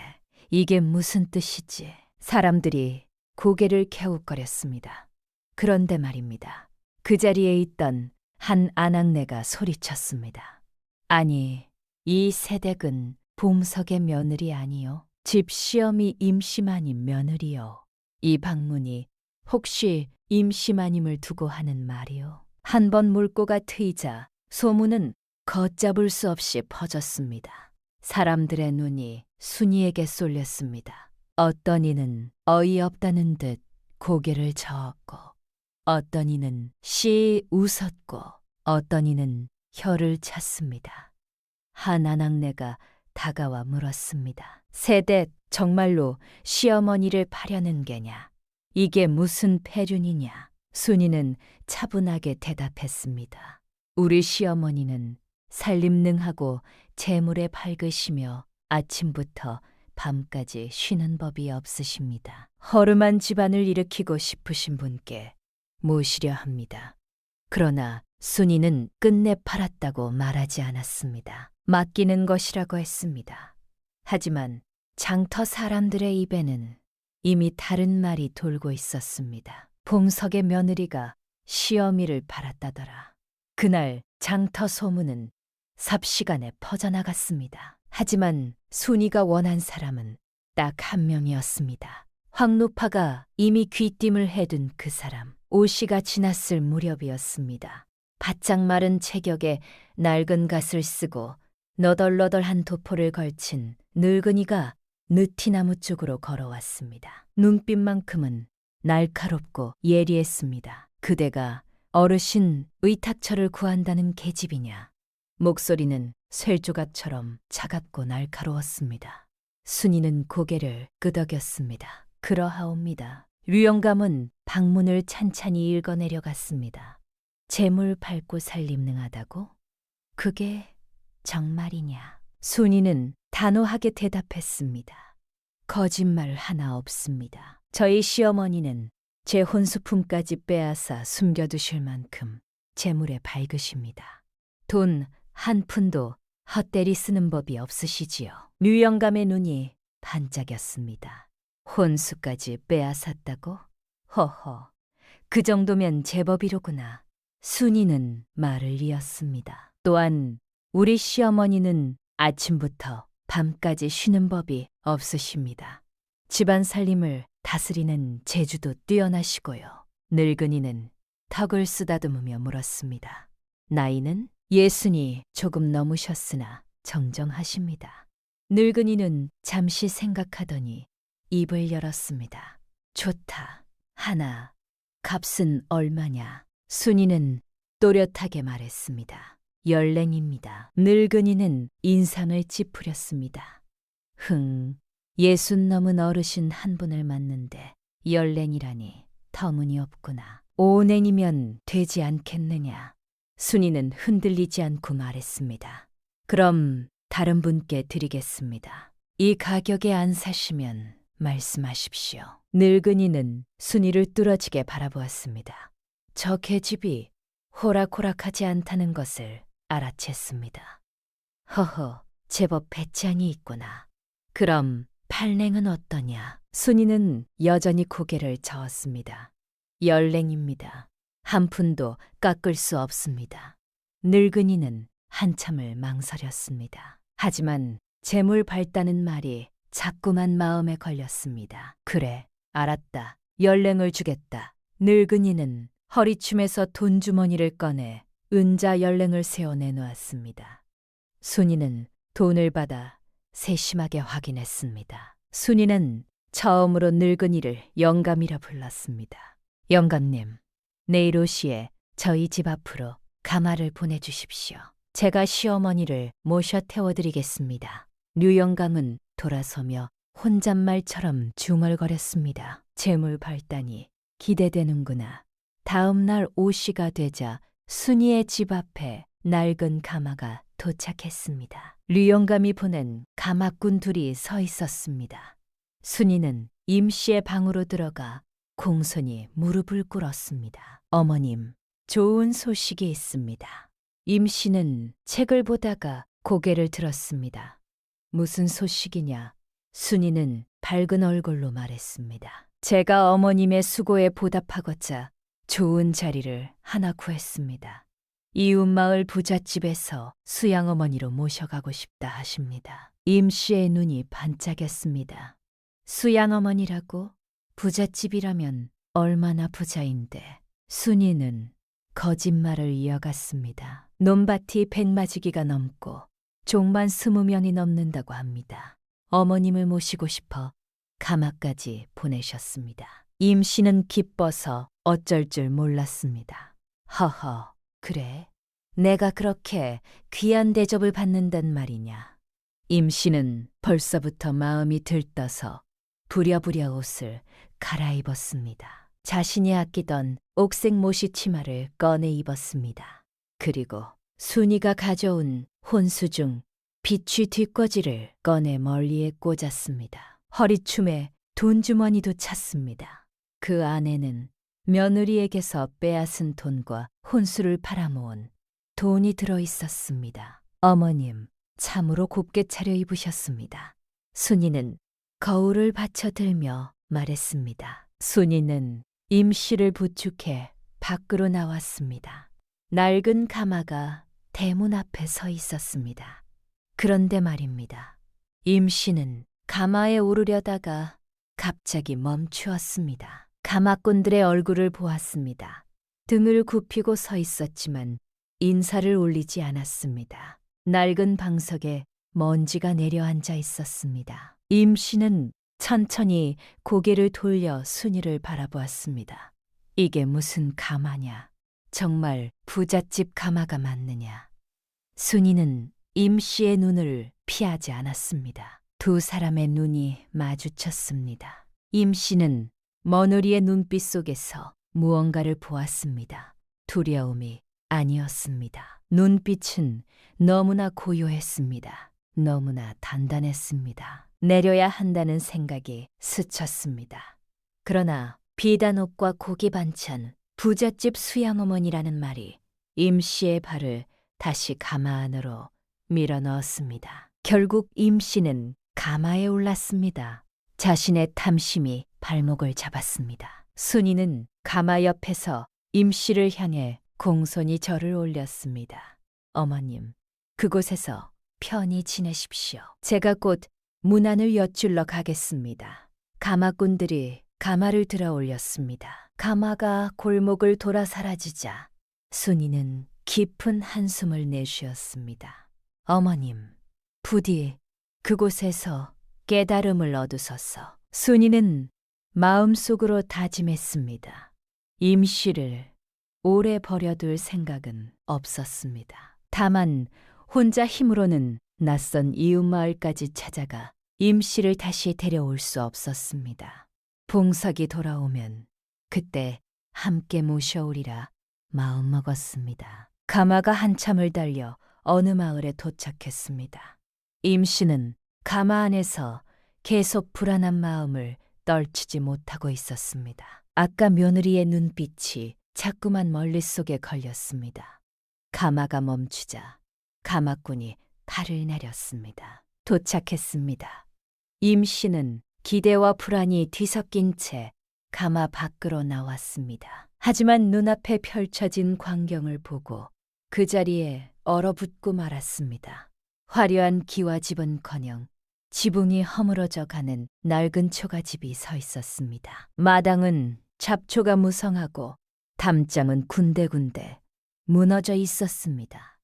이게 무슨 뜻이지? 사람들이 고개를 갸웃거렸습니다. 그런데 말입니다. 그 자리에 있던 한 아낙네가 소리쳤습니다. 아니, 이 세댁은 봉석의 며느리 아니요. 집 시어미 임시마님 며느리요. 이 방문이 혹시 임시마님을 두고 하는 말이요. 한 번 물꼬가 트이자 소문은 걷잡을 수 없이 퍼졌습니다. 사람들의 눈이 순이에게 쏠렸습니다. 어떤 이는 어이없다는 듯 고개를 저었고, 어떤 이는 씨 웃었고, 어떤 이는 혀를 찼습니다. 한 아낙네가 다가와 물었습니다. 세대 정말로 시어머니를 파려는 게냐? 이게 무슨 폐륜이냐? 순이는 차분하게 대답했습니다. 우리 시어머니는 살림능하고 재물에 밝으시며 아침부터 밤까지 쉬는 법이 없으십니다. 허름한 집안을 일으키고 싶으신 분께 모시려 합니다. 그러나 순이는 끝내 팔았다고 말하지 않았습니다. 맡기는 것이라고 했습니다. 하지만 장터 사람들의 입에는 이미 다른 말이 돌고 있었습니다. 봉석의 며느리가 시어미를 팔았다더라. 그날 장터 소문은 삽시간에 퍼져나갔습니다. 하지만 순이가 원한 사람은 딱 한 명이었습니다. 황노파가 이미 귀띔을 해둔 그 사람. 오시가 지났을 무렵이었습니다. 바짝 마른 체격에 낡은 갓을 쓰고 너덜너덜한 도포를 걸친 늙은이가 느티나무 쪽으로 걸어왔습니다. 눈빛만큼은 날카롭고 예리했습니다. 그대가 어르신 의탁처를 구한다는 계집이냐? 목소리는 쇠조각처럼 차갑고 날카로웠습니다. 순이는 고개를 끄덕였습니다. 그러하옵니다. 류영감은 방문을 찬찬히 읽어내려갔습니다. 재물 밟고 살림능하다고? 그게 정말이냐? 순이는 단호하게 대답했습니다. 거짓말 하나 없습니다. 저희 시어머니는 제 혼수품까지 빼앗아 숨겨두실 만큼 재물에 밝으십니다. 돈 한 푼도 헛되이 쓰는 법이 없으시지요. 류영감의 눈이 반짝였습니다. 혼수까지 빼앗았다고? 허허, 그 정도면 제법이로구나. 순이는 말을 이었습니다. 또한 우리 시어머니는 아침부터 밤까지 쉬는 법이 없으십니다. 집안 살림을 다스리는 재주도 뛰어나시고요. 늙은이는 턱을 쓰다듬으며 물었습니다. 나이는 예순이 조금 넘으셨으나 정정하십니다. 늙은이는 잠시 생각하더니 입을 열었습니다. 좋다. 하나. 값은 얼마냐? 순이는 또렷하게 말했습니다. 열랭입니다. 늙은이는 인상을 찌푸렸습니다. 예순 넘은 어르신 한 분을 맞는데 열랭이라니 터무니없구나. 오냉이면 되지 않겠느냐? 순이는 흔들리지 않고 말했습니다. 그럼 다른 분께 드리겠습니다. 이 가격에 안 사시면 말씀하십시오. 늙은이는 순이를 뚫어지게 바라보았습니다. 저 계집이 호락호락하지 않다는 것을 알아챘습니다. 허허, 제법 배짱이 있구나. 그럼 팔냉은 어떠냐? 순이는 여전히 고개를 저었습니다. 열냉입니다. 한 푼도 깎을 수 없습니다. 늙은이는 한참을 망설였습니다. 하지만 재물 밝다는 말이 자꾸만 마음에 걸렸습니다. 그래, 알았다. 열냉을 주겠다. 늙은이는 허리춤에서 돈주머니를 꺼내 은자 열냉을 세워 내놓았습니다. 순이는 돈을 받아 세심하게 확인했습니다. 순이는 처음으로 늙은이를 영감이라 불렀습니다. 영감님, 내일 오시에 저희 집 앞으로 가마를 보내주십시오. 제가 시어머니를 모셔 태워드리겠습니다. 류영감은 돌아서며 혼잣말처럼 중얼거렸습니다. 재물 발단이 기대되는구나. 다음 날 오시가 되자 순이의 집 앞에 낡은 가마가 도착했습니다. 류영감이 보낸 가마꾼 둘이 서 있었습니다. 순이는 임씨의 방으로 들어가 공손히 무릎을 꿇었습니다. 어머님, 좋은 소식이 있습니다. 임씨는 책을 보다가 고개를 들었습니다. 무슨 소식이냐? 순이는 밝은 얼굴로 말했습니다. 제가 어머님의 수고에 보답하고자 좋은 자리를 하나 구했습니다. 이웃마을 부잣집에서 수양어머니로 모셔가고 싶다 하십니다. 임씨의 눈이 반짝였습니다. 수양어머니라고? 부잣집이라면 얼마나 부자인데. 순이는 거짓말을 이어갔습니다. 논밭이 100마지기가 넘고 종만 20명이 넘는다고 합니다. 어머님을 모시고 싶어 가마까지 보내셨습니다. 임 씨는 기뻐서 어쩔 줄 몰랐습니다. 허허, 그래? 내가 그렇게 귀한 대접을 받는단 말이냐. 임 씨는 벌써부터 마음이 들떠서 부랴부랴 옷을 갈아입었습니다. 자신이 아끼던 옥색 모시 치마를 꺼내 입었습니다. 그리고 순이가 가져온 혼수 중 비취 뒷꽂이를 꺼내 멀리에 꽂았습니다. 허리춤에 돈주머니도 찼습니다. 그 안에는 며느리에게서 빼앗은 돈과 혼수를 팔아모은 돈이 들어 있었습니다. 어머님, 참으로 곱게 차려입으셨습니다. 순이는 거울을 받쳐들며 말했습니다. 순이는 임 씨를 부축해 밖으로 나왔습니다. 낡은 가마가 대문 앞에 서 있었습니다. 그런데 말입니다. 임 씨는 가마에 오르려다가 갑자기 멈추었습니다. 가마꾼들의 얼굴을 보았습니다. 등을 굽히고 서 있었지만 인사를 올리지 않았습니다. 낡은 방석에 먼지가 내려앉아 있었습니다. 임 씨는 천천히 고개를 돌려 순이를 바라보았습니다. 이게 무슨 가마냐? 정말 부잣집 가마가 맞느냐? 순이는 임 씨의 눈을 피하지 않았습니다. 두 사람의 눈이 마주쳤습니다. 임 씨는 머느리의 눈빛 속에서 무언가를 보았습니다. 두려움이 아니었습니다. 눈빛은 너무나 고요했습니다. 너무나 단단했습니다. 내려야 한다는 생각이 스쳤습니다. 그러나 비단 옷과 고기 반찬, 부잣집 수양어머니라는 말이 임 씨의 발을 다시 가마 안으로 밀어 넣었습니다. 결국 임 씨는 가마에 올랐습니다. 자신의 탐심이 발목을 잡았습니다. 순이는 가마 옆에서 임 씨를 향해 공손히 절을 올렸습니다. 어머님, 그곳에서 편히 지내십시오. 제가 곧 문안을 엿줄러 가겠습니다. 가마꾼들이 가마를 들어 올렸습니다. 가마가 골목을 돌아 사라지자 순이는 깊은 한숨을 내쉬었습니다. 어머님, 부디 그곳에서 깨달음을 얻으소서. 순이는 마음속으로 다짐했습니다. 임 씨를 오래 버려둘 생각은 없었습니다. 다만 혼자 힘으로는 낯선 이웃마을까지 찾아가 임 씨를 다시 데려올 수 없었습니다. 봉석이 돌아오면 그때 함께 모셔오리라 마음먹었습니다. 가마가 한참을 달려 어느 마을에 도착했습니다. 임 씨는 가마 안에서 계속 불안한 마음을 떨치지 못하고 있었습니다. 아까 며느리의 눈빛이 자꾸만 머릿속에 걸렸습니다. 가마가 멈추자 가마꾼이 팔을 내렸습니다. 도착했습니다. 임 씨는 기대와 불안이 뒤섞인 채 가마 밖으로 나왔습니다. 하지만 눈앞에 펼쳐진 광경을 보고 그 자리에 얼어붙고 말았습니다. 화려한 기와집은커녕 지붕이 허물어져 가는 낡은 초가집이 서 있었습니다. 마당은 잡초가 무성하고 담장은 군데군데 무너져 있었습니다.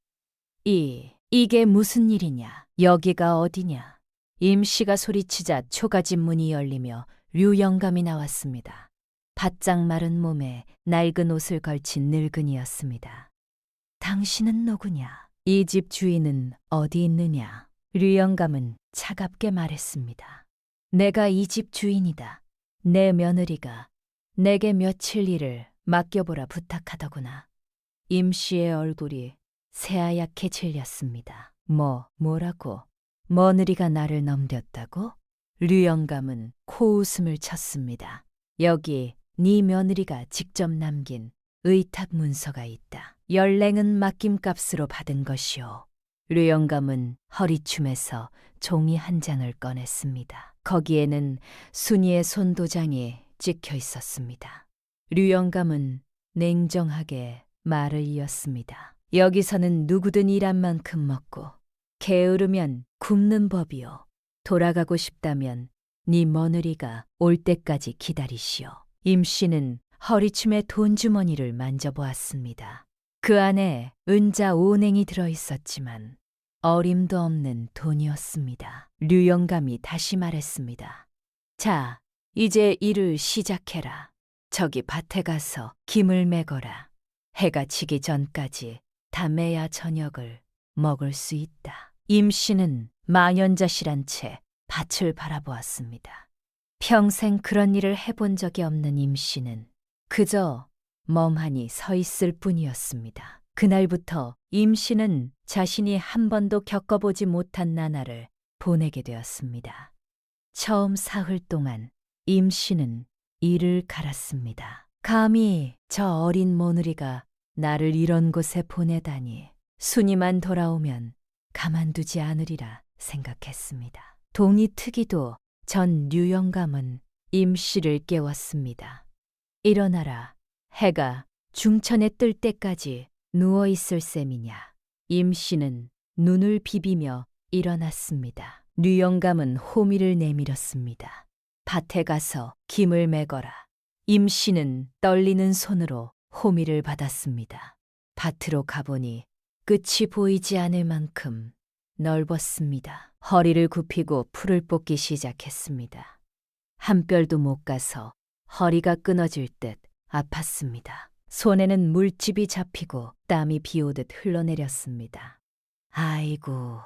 이게 무슨 일이냐? 여기가 어디냐? 임 씨가 소리치자 초가집 문이 열리며 류영감이 나왔습니다. 바짝 마른 몸에 낡은 옷을 걸친 늙은이였습니다. 당신은 누구냐? 이 집 주인은 어디 있느냐? 류영감은 차갑게 말했습니다. 내가 이 집 주인이다. 내 며느리가 내게 며칠 일을 맡겨보라 부탁하더구나. 임 씨의 얼굴이 새하얗게 질렸습니다. 뭐라고? 며느리가 나를 넘겼다고? 류영감은 코웃음을 쳤습니다. 여기 네 며느리가 직접 남긴 의탁 문서가 있다. 연랭은 맡김값으로 받은 것이오. 류영감은 허리춤에서 종이 한 장을 꺼냈습니다. 거기에는 순이의 손도장이 찍혀 있었습니다. 류영감은 냉정하게 말을 이었습니다. 여기서는 누구든 일한 만큼 먹고 게으르면 굶는 법이오. 돌아가고 싶다면 네 며느리가 올 때까지 기다리시오. 임 씨는 허리춤의 돈주머니를 만져보았습니다. 그 안에 은자 5냥이 들어 있었지만 어림도 없는 돈이었습니다. 류영감이 다시 말했습니다. 자, 이제 일을 시작해라. 저기 밭에 가서 김을 매거라. 해가 지기 전까지 다 매야 저녁을 먹을 수 있다. 임씨는 망연자실한 채 밭을 바라보았습니다. 평생 그런 일을 해본 적이 없는 임씨는 그저 멍하니 서 있을 뿐이었습니다. 그날부터 임씨는 자신이 한 번도 겪어보지 못한 나날을 보내게 되었습니다. 처음 사흘 동안 임씨는 이를 갈았습니다. 감히 저 어린 며느리가 나를 이런 곳에 보내다니 순이만 돌아오면 가만두지 않으리라 생각했습니다. 동이 트기도 전 류영감은 임씨를 깨웠습니다. 일어나라. 해가 중천에 뜰 때까지 누워있을 셈이냐. 임씨는 눈을 비비며 일어났습니다. 류영감은 호미를 내밀었습니다. 밭에 가서 김을 매거라. 임씨는 떨리는 손으로 호미를 받았습니다. 밭으로 가보니 끝이 보이지 않을 만큼 넓었습니다. 허리를 굽히고 풀을 뽑기 시작했습니다. 한 뼘도 못 가서 허리가 끊어질 듯 아팠습니다. 손에는 물집이 잡히고 땀이 비오듯 흘러내렸습니다. 아이고,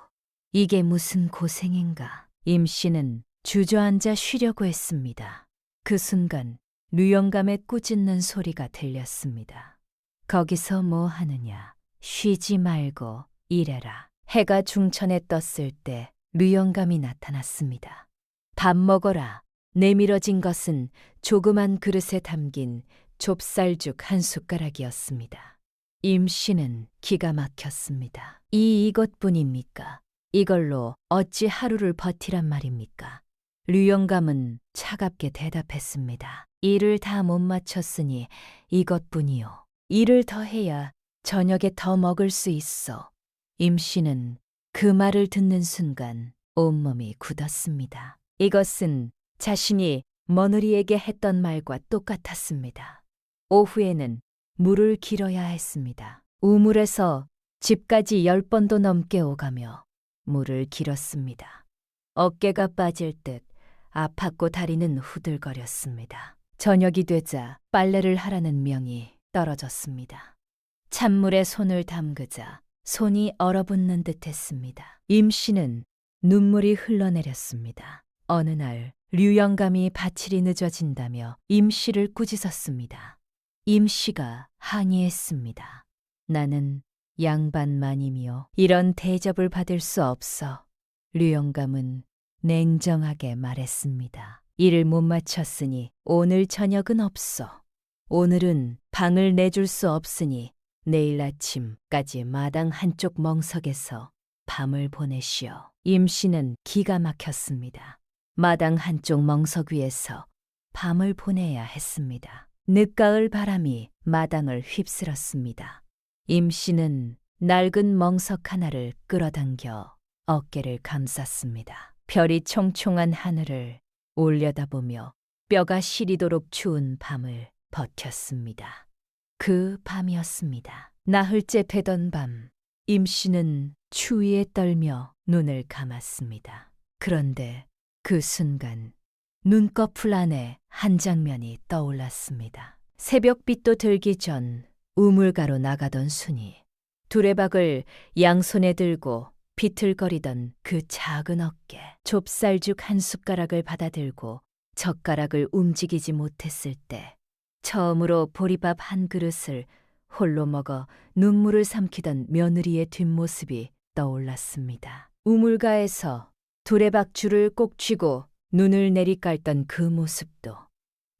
이게 무슨 고생인가. 임씨는 주저앉아 쉬려고 했습니다. 그 순간 류영감의 꾸짖는 소리가 들렸습니다. 거기서 뭐 하느냐. 쉬지 말고 일해라. 해가 중천에 떴을 때 류영감이 나타났습니다. 밥 먹어라. 내밀어진 것은 조그만 그릇에 담긴 좁쌀죽 한 숟가락이었습니다. 임씨는 기가 막혔습니다. 이것뿐입니까? 이걸로 어찌 하루를 버티란 말입니까? 류영감은 차갑게 대답했습니다. 일을 다 못 마쳤으니 이것뿐이요. 일을 더 해야 저녁에 더 먹을 수 있어. 임씨는 그 말을 듣는 순간 온몸이 굳었습니다. 이것은 자신이 며느리에게 했던 말과 똑같았습니다. 오후에는 물을 길어야 했습니다. 우물에서 집까지 10번도 넘게 오가며 물을 길었습니다. 어깨가 빠질 듯 아팠고 다리는 후들거렸습니다. 저녁이 되자 빨래를 하라는 명이 떨어졌습니다. 찬물에 손을 담그자 손이 얼어붙는 듯 했습니다. 임씨는 눈물이 흘러내렸습니다. 어느 날 류영감이 밭일이 늦어진다며 임씨를 꾸짖었습니다. 임씨가 항의했습니다. 나는 양반마님이요. 이런 대접을 받을 수 없어. 류영감은 냉정하게 말했습니다. 일을 못 마쳤으니 오늘 저녁은 없어. 오늘은 방을 내줄 수 없으니 내일 아침까지 마당 한쪽 멍석에서 밤을 보내시오. 임씨는 기가 막혔습니다. 마당 한쪽 멍석 위에서 밤을 보내야 했습니다. 늦가을 바람이 마당을 휩쓸었습니다. 임씨는 낡은 멍석 하나를 끌어당겨 어깨를 감쌌습니다. 별이 총총한 하늘을 올려다보며 뼈가 시리도록 추운 밤을 버텼습니다. 그 밤이었습니다. 나흘째 되던 밤, 임씨는 추위에 떨며 눈을 감았습니다. 그런데 그 순간 눈꺼풀 안에 한 장면이 떠올랐습니다. 새벽빛도 들기 전 우물가로 나가던 순이 두레박을 양손에 들고 비틀거리던 그 작은 어깨, 좁쌀죽 한 숟가락을 받아들고 젓가락을 움직이지 못했을 때 처음으로 보리밥 한 그릇을 홀로 먹어 눈물을 삼키던 며느리의 뒷모습이 떠올랐습니다. 우물가에서 두레박 줄을 꼭 쥐고 눈을 내리깔던 그 모습도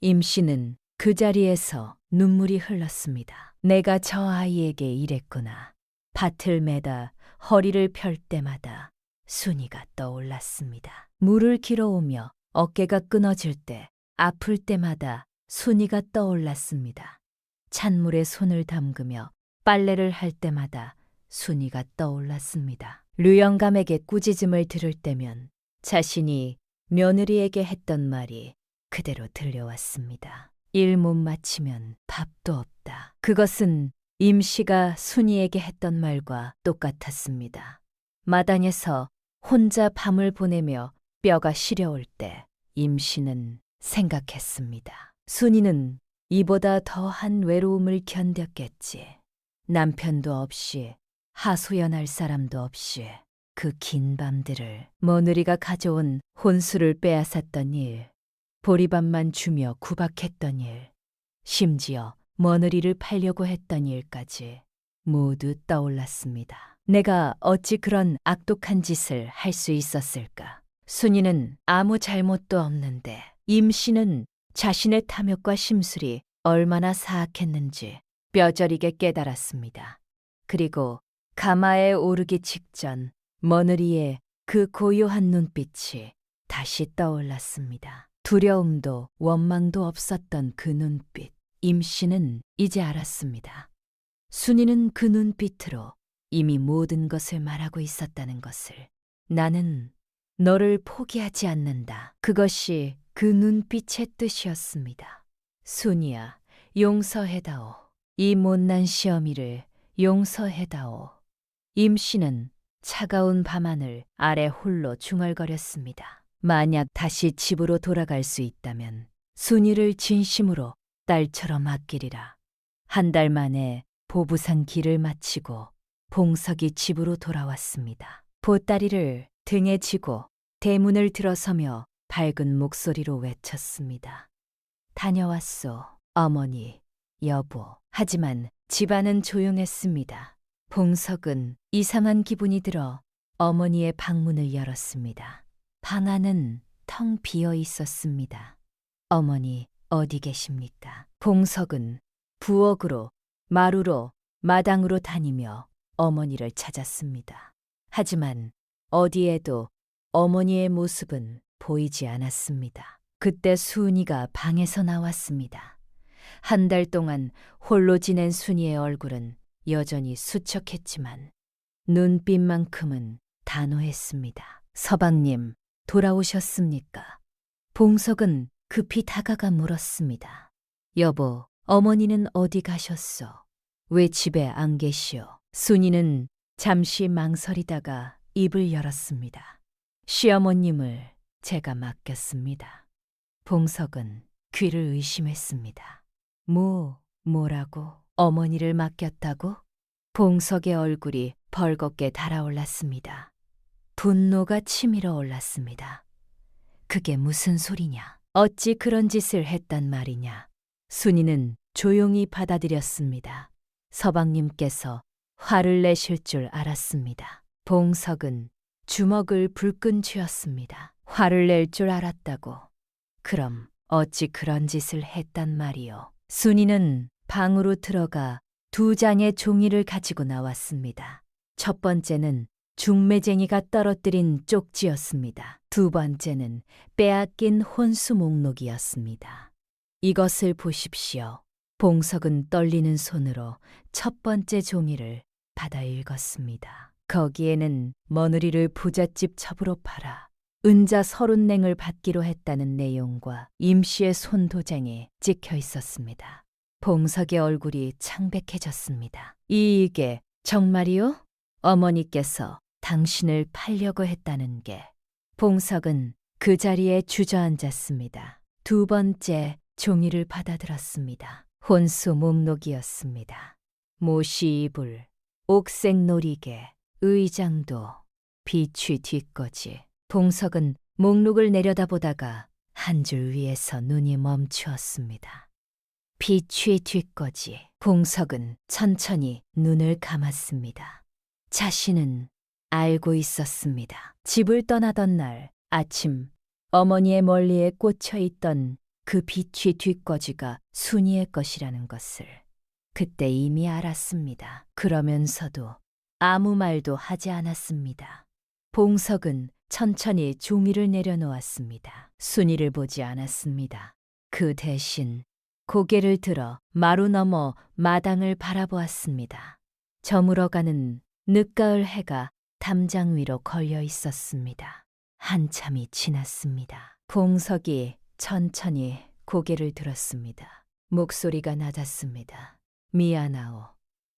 임씨는 그 자리에서 눈물이 흘렀습니다. 내가 저 아이에게 이랬구나. 밭을 매다 허리를 펼 때마다 순이가 떠올랐습니다. 물을 길어오며 어깨가 끊어질 때 아플 때마다 순이가 떠올랐습니다. 찬물에 손을 담그며 빨래를 할 때마다 순이가 떠올랐습니다. 류영감에게 꾸짖음을 들을 때면 자신이 며느리에게 했던 말이 그대로 들려왔습니다. 일 못 마치면 밥도 없다. 그것은 임씨가 순이에게 했던 말과 똑같았습니다. 마당에서 혼자 밤을 보내며 뼈가 시려올 때 임씨는 생각했습니다. 순이는 이보다 더한 외로움을 견뎠겠지. 남편도 없이 하소연할 사람도 없이 그 긴 밤들을 며느리가 가져온 혼수를 빼앗았던 일, 보리밥만 주며 구박했던 일, 심지어 며느리를 팔려고 했던 일까지 모두 떠올랐습니다. 내가 어찌 그런 악독한 짓을 할 수 있었을까? 순이는 아무 잘못도 없는데 임씨는 자신의 탐욕과 심술이 얼마나 사악했는지 뼈저리게 깨달았습니다. 그리고 가마에 오르기 직전 며느리의 그 고요한 눈빛이 다시 떠올랐습니다. 두려움도 원망도 없었던 그 눈빛. 임씨는 이제 알았습니다. 순이는 그 눈빛으로 이미 모든 것을 말하고 있었다는 것을. 나는 너를 포기하지 않는다. 그것이 그 눈빛의 뜻이었습니다. 순이야, 용서해다오. 이 못난 시어미를 용서해다오. 임씨는 차가운 밤하늘 아래 홀로 중얼거렸습니다. 만약 다시 집으로 돌아갈 수 있다면 순이를 진심으로 딸처럼 아끼리라. 한 달 만에 보부상 길을 마치고 봉석이 집으로 돌아왔습니다. 보따리를 등에 지고 대문을 들어서며 밝은 목소리로 외쳤습니다. 다녀왔소, 어머니, 여보. 하지만 집안은 조용했습니다. 봉석은 이상한 기분이 들어 어머니의 방문을 열었습니다. 방 안은 텅 비어 있었습니다. 어머니, 어디 계십니까? 봉석은 부엌으로, 마루로, 마당으로 다니며 어머니를 찾았습니다. 하지만 어디에도 어머니의 모습은 보이지 않았습니다. 그때 순이가 방에서 나왔습니다. 한 달 동안 홀로 지낸 순이의 얼굴은 여전히 수척했지만 눈빛만큼은 단호했습니다. 서방님, 돌아오셨습니까? 봉석은 급히 다가가 물었습니다. 여보, 어머니는 어디 가셨소? 왜 집에 안 계시오? 순이는 잠시 망설이다가 입을 열었습니다. 시어머님을 제가 맡겼습니다. 봉석은 귀를 의심했습니다. 뭐라고? 어머니를 맡겼다고? 봉석의 얼굴이 벌겋게 달아올랐습니다. 분노가 치밀어 올랐습니다. 그게 무슨 소리냐? 어찌 그런 짓을 했단 말이냐? 순이는 조용히 받아들였습니다. 서방님께서 화를 내실 줄 알았습니다. 봉석은 주먹을 불끈 쥐었습니다. 화를 낼 줄 알았다고. 그럼 어찌 그런 짓을 했단 말이오? 순이는 방으로 들어가 2장의 종이를 가지고 나왔습니다. 첫 번째는 중매쟁이가 떨어뜨린 쪽지였습니다. 두 번째는 빼앗긴 혼수 목록이었습니다. 이것을 보십시오. 봉석은 떨리는 손으로 첫 번째 종이를 받아 읽었습니다. 거기에는 며느리를 부잣집 첩으로 팔아 은자 30냉을 받기로 했다는 내용과 임씨의 손도장이 찍혀 있었습니다. 봉석의 얼굴이 창백해졌습니다. 이게 정말이요? 어머니께서 당신을 팔려고 했다는 게. 봉석은 그 자리에 주저앉았습니다. 두 번째 종이를 받아들었습니다. 혼수 목록이었습니다. 모시 이불, 옥색 놀이개, 의장도, 비취 뒷거지. 봉석은 목록을 내려다보다가 한 줄 위에서 눈이 멈추었습니다. 비취 뒷거지. 봉석은 천천히 눈을 감았습니다. 자신은 알고 있었습니다. 집을 떠나던 날 아침 어머니의 멀리에 꽂혀 있던 그 비취 뒷거지가 순이의 것이라는 것을 그때 이미 알았습니다. 그러면서도 아무 말도 하지 않았습니다. 봉석은 천천히 종이를 내려놓았습니다. 순이를 보지 않았습니다. 그 대신 고개를 들어 마루 너머 마당을 바라보았습니다. 저물어가는 늦가을 해가 담장 위로 걸려 있었습니다. 한참이 지났습니다. 봉석이 천천히 고개를 들었습니다. 목소리가 낮았습니다. 미안하오.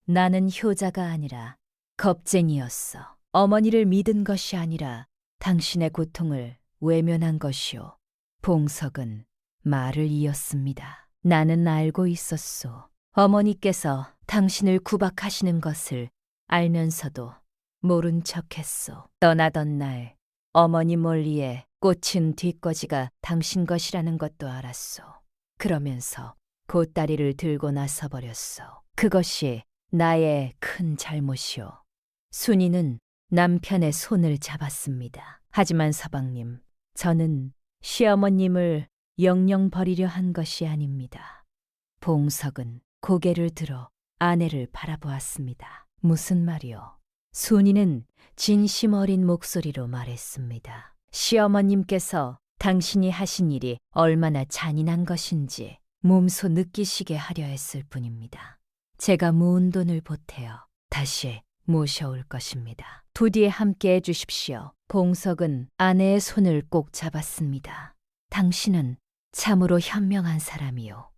나는 효자가 아니라 겁쟁이였어. 어머니를 믿은 것이 아니라 당신의 고통을 외면한 것이오. 봉석은 말을 이었습니다. 나는 알고 있었소. 어머니께서 당신을 구박하시는 것을 알면서도 모른 척했소. 떠나던 날 어머니 멀리에 꽂힌 뒷거지가 당신 것이라는 것도 알았소. 그러면서 보따리를 들고 나서 버렸소. 그것이 나의 큰 잘못이오. 순이는 남편의 손을 잡았습니다. 하지만 서방님, 저는 시어머님을 영영 버리려 한 것이 아닙니다. 봉석은 고개를 들어 아내를 바라보았습니다. 무슨 말이오? 순이는 진심 어린 목소리로 말했습니다. 시어머님께서 당신이 하신 일이 얼마나 잔인한 것인지 몸소 느끼시게 하려 했을 뿐입니다. 제가 모은 돈을 보태어 다시 모셔올 것입니다. 부디 함께 해주십시오. 봉석은 아내의 손을 꼭 잡았습니다. 당신은 참으로 현명한 사람이요.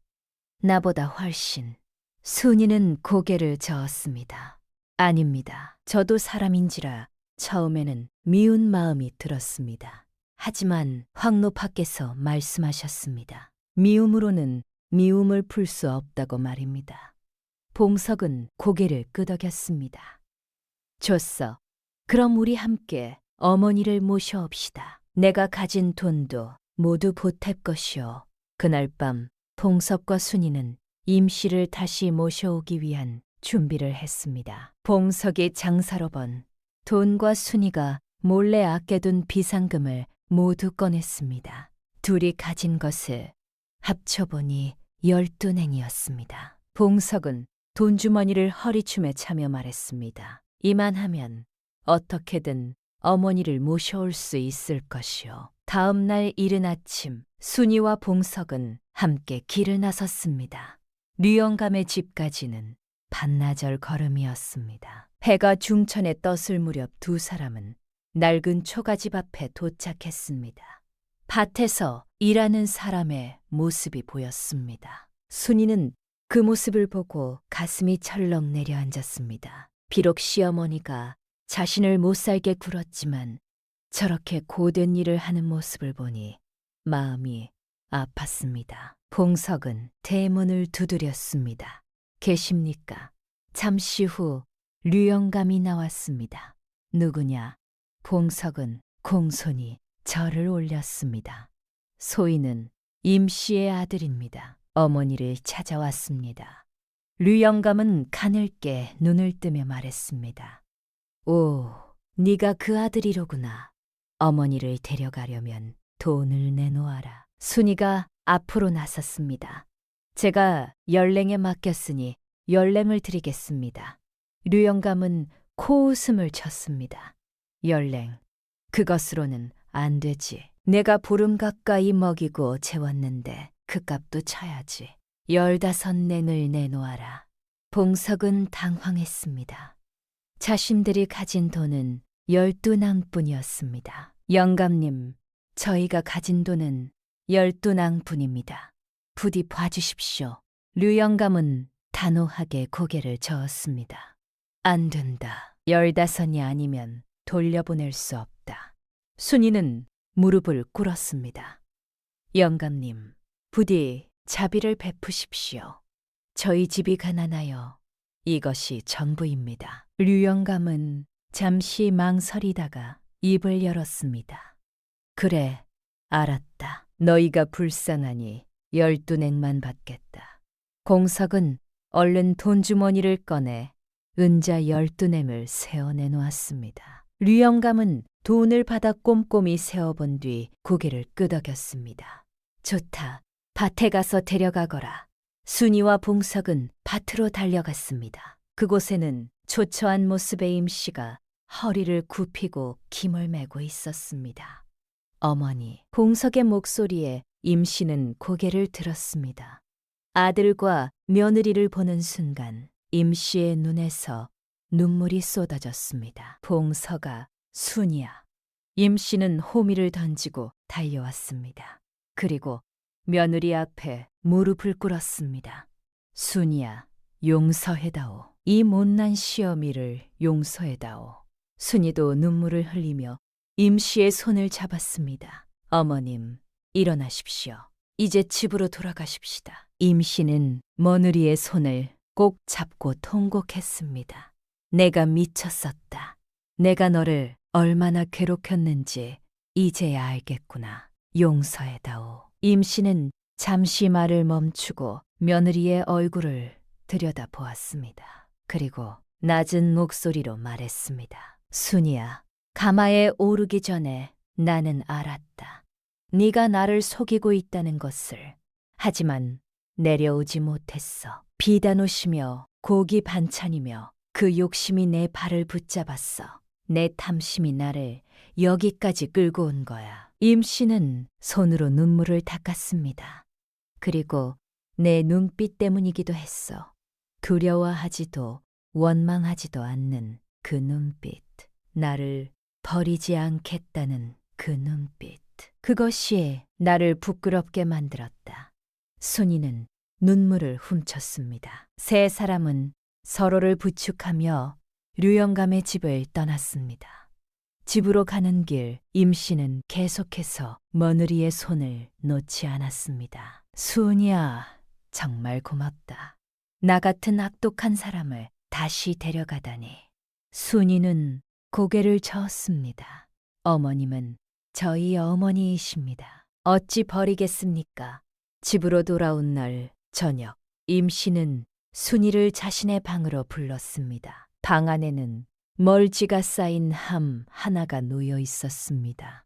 나보다 훨씬. 순이는 고개를 저었습니다. 아닙니다. 저도 사람인지라 처음에는 미운 마음이 들었습니다. 하지만 황노파께서 말씀하셨습니다. 미움으로는 미움을 풀 수 없다고 말입니다. 봉석은 고개를 끄덕였습니다. 좋소. 그럼 우리 함께 어머니를 모셔옵시다. 내가 가진 돈도 모두 보탤 것이오. 그날 밤 봉석과 순이는 임씨를 다시 모셔오기 위한 준비를 했습니다. 봉석이 장사로 번 돈과 순이가 몰래 아껴둔 비상금을 모두 꺼냈습니다. 둘이 가진 것을 합쳐보니 12냉이었습니다. 봉석은 돈주머니를 허리춤에 차며 말했습니다. 이만하면 어떻게든 어머니를 모셔올 수 있을 것이오. 다음 날 이른 아침 순이와 봉석은 함께 길을 나섰습니다. 류영감의 집까지는 반나절 걸음이었습니다. 해가 중천에 떴을 무렵 두 사람은 낡은 초가집 앞에 도착했습니다. 밭에서 일하는 사람의 모습이 보였습니다. 순이는 그 모습을 보고 가슴이 철렁 내려앉았습니다. 비록 시어머니가 자신을 못살게 굴었지만 저렇게 고된 일을 하는 모습을 보니 마음이 아팠습니다. 봉석은 대문을 두드렸습니다. 계십니까? 잠시 후 류영감이 나왔습니다. 누구냐? 봉석은 공손히 절을 올렸습니다. 소인은 임씨의 아들입니다. 어머니를 찾아왔습니다. 류영감은 가늘게 눈을 뜨며 말했습니다. 오, 네가 그 아들이로구나. 어머니를 데려가려면 돈을 내놓아라. 순이가 앞으로 나섰습니다. 제가 열랭에 맡겼으니 열랭을 드리겠습니다. 류영감은 코웃음을 쳤습니다. 열랭, 그것으로는 안 되지. 내가 보름 가까이 먹이고 재웠는데 그 값도 쳐야지. 15냉을 내놓아라. 봉석은 당황했습니다. 자신들이 가진 돈은 12낭뿐이었습니다. 영감님, 저희가 가진 돈은 12낭뿐입니다. 부디 봐주십시오. 류영감은 단호하게 고개를 저었습니다. 안 된다. 15이 아니면 돌려보낼 수 없다. 순이는 무릎을 꿇었습니다. 영감님, 부디 자비를 베푸십시오. 저희 집이 가난하여 이것이 전부입니다. 류영감은 잠시 망설이다가 입을 열었습니다. 그래, 알았다. 너희가 불쌍하니 12냉만 받겠다. 공석은 얼른 돈주머니를 꺼내 은자 12냉을 세어 내놓았습니다. 류영감은 돈을 받아 꼼꼼히 세어본 뒤 고개를 끄덕였습니다. 좋다. 밭에 가서 데려가거라. 순이와 봉석은 밭으로 달려갔습니다. 그곳에는 초췌한 모습의 임씨가 허리를 굽히고 김을 메고 있었습니다. 어머니, 봉석의 목소리에 임씨는 고개를 들었습니다. 아들과 며느리를 보는 순간 임씨의 눈에서 눈물이 쏟아졌습니다. 봉석아, 순이야. 임씨는 호미를 던지고 달려왔습니다. 그리고 며느리 앞에 무릎을 꿇었습니다. 순이야, 용서해다오. 이 못난 시어미를 용서해다오. 순이도 눈물을 흘리며 임씨의 손을 잡았습니다. 어머님, 일어나십시오. 이제 집으로 돌아가십시다. 임씨는 며느리의 손을 꼭 잡고 통곡했습니다. 내가 미쳤었다. 내가 너를 얼마나 괴롭혔는지 이제야 알겠구나. 용서해다오. 임씨는 잠시 말을 멈추고 며느리의 얼굴을 들여다보았습니다. 그리고 낮은 목소리로 말했습니다. 순이야, 가마에 오르기 전에 나는 알았다. 네가 나를 속이고 있다는 것을. 하지만 내려오지 못했어. 비단옷이며 고기 반찬이며 그 욕심이 내 발을 붙잡았어. 내 탐심이 나를 여기까지 끌고 온 거야. 임씨는 손으로 눈물을 닦았습니다. 그리고 내 눈빛 때문이기도 했어. 두려워하지도 원망하지도 않는 그 눈빛. 나를 버리지 않겠다는 그 눈빛. 그것이 나를 부끄럽게 만들었다. 순이는 눈물을 훔쳤습니다. 세 사람은 서로를 부축하며 류영감의 집을 떠났습니다. 집으로 가는 길 임씨는 계속해서 며느리의 손을 놓지 않았습니다. 순이야, 정말 고맙다. 나 같은 악독한 사람을 다시 데려가다니. 순이는 고개를 저었습니다. 어머님은 저희 어머니이십니다. 어찌 버리겠습니까? 집으로 돌아온 날 저녁, 임씨는 순이를 자신의 방으로 불렀습니다. 방 안에는 멀지가 쌓인 함 하나가 놓여 있었습니다.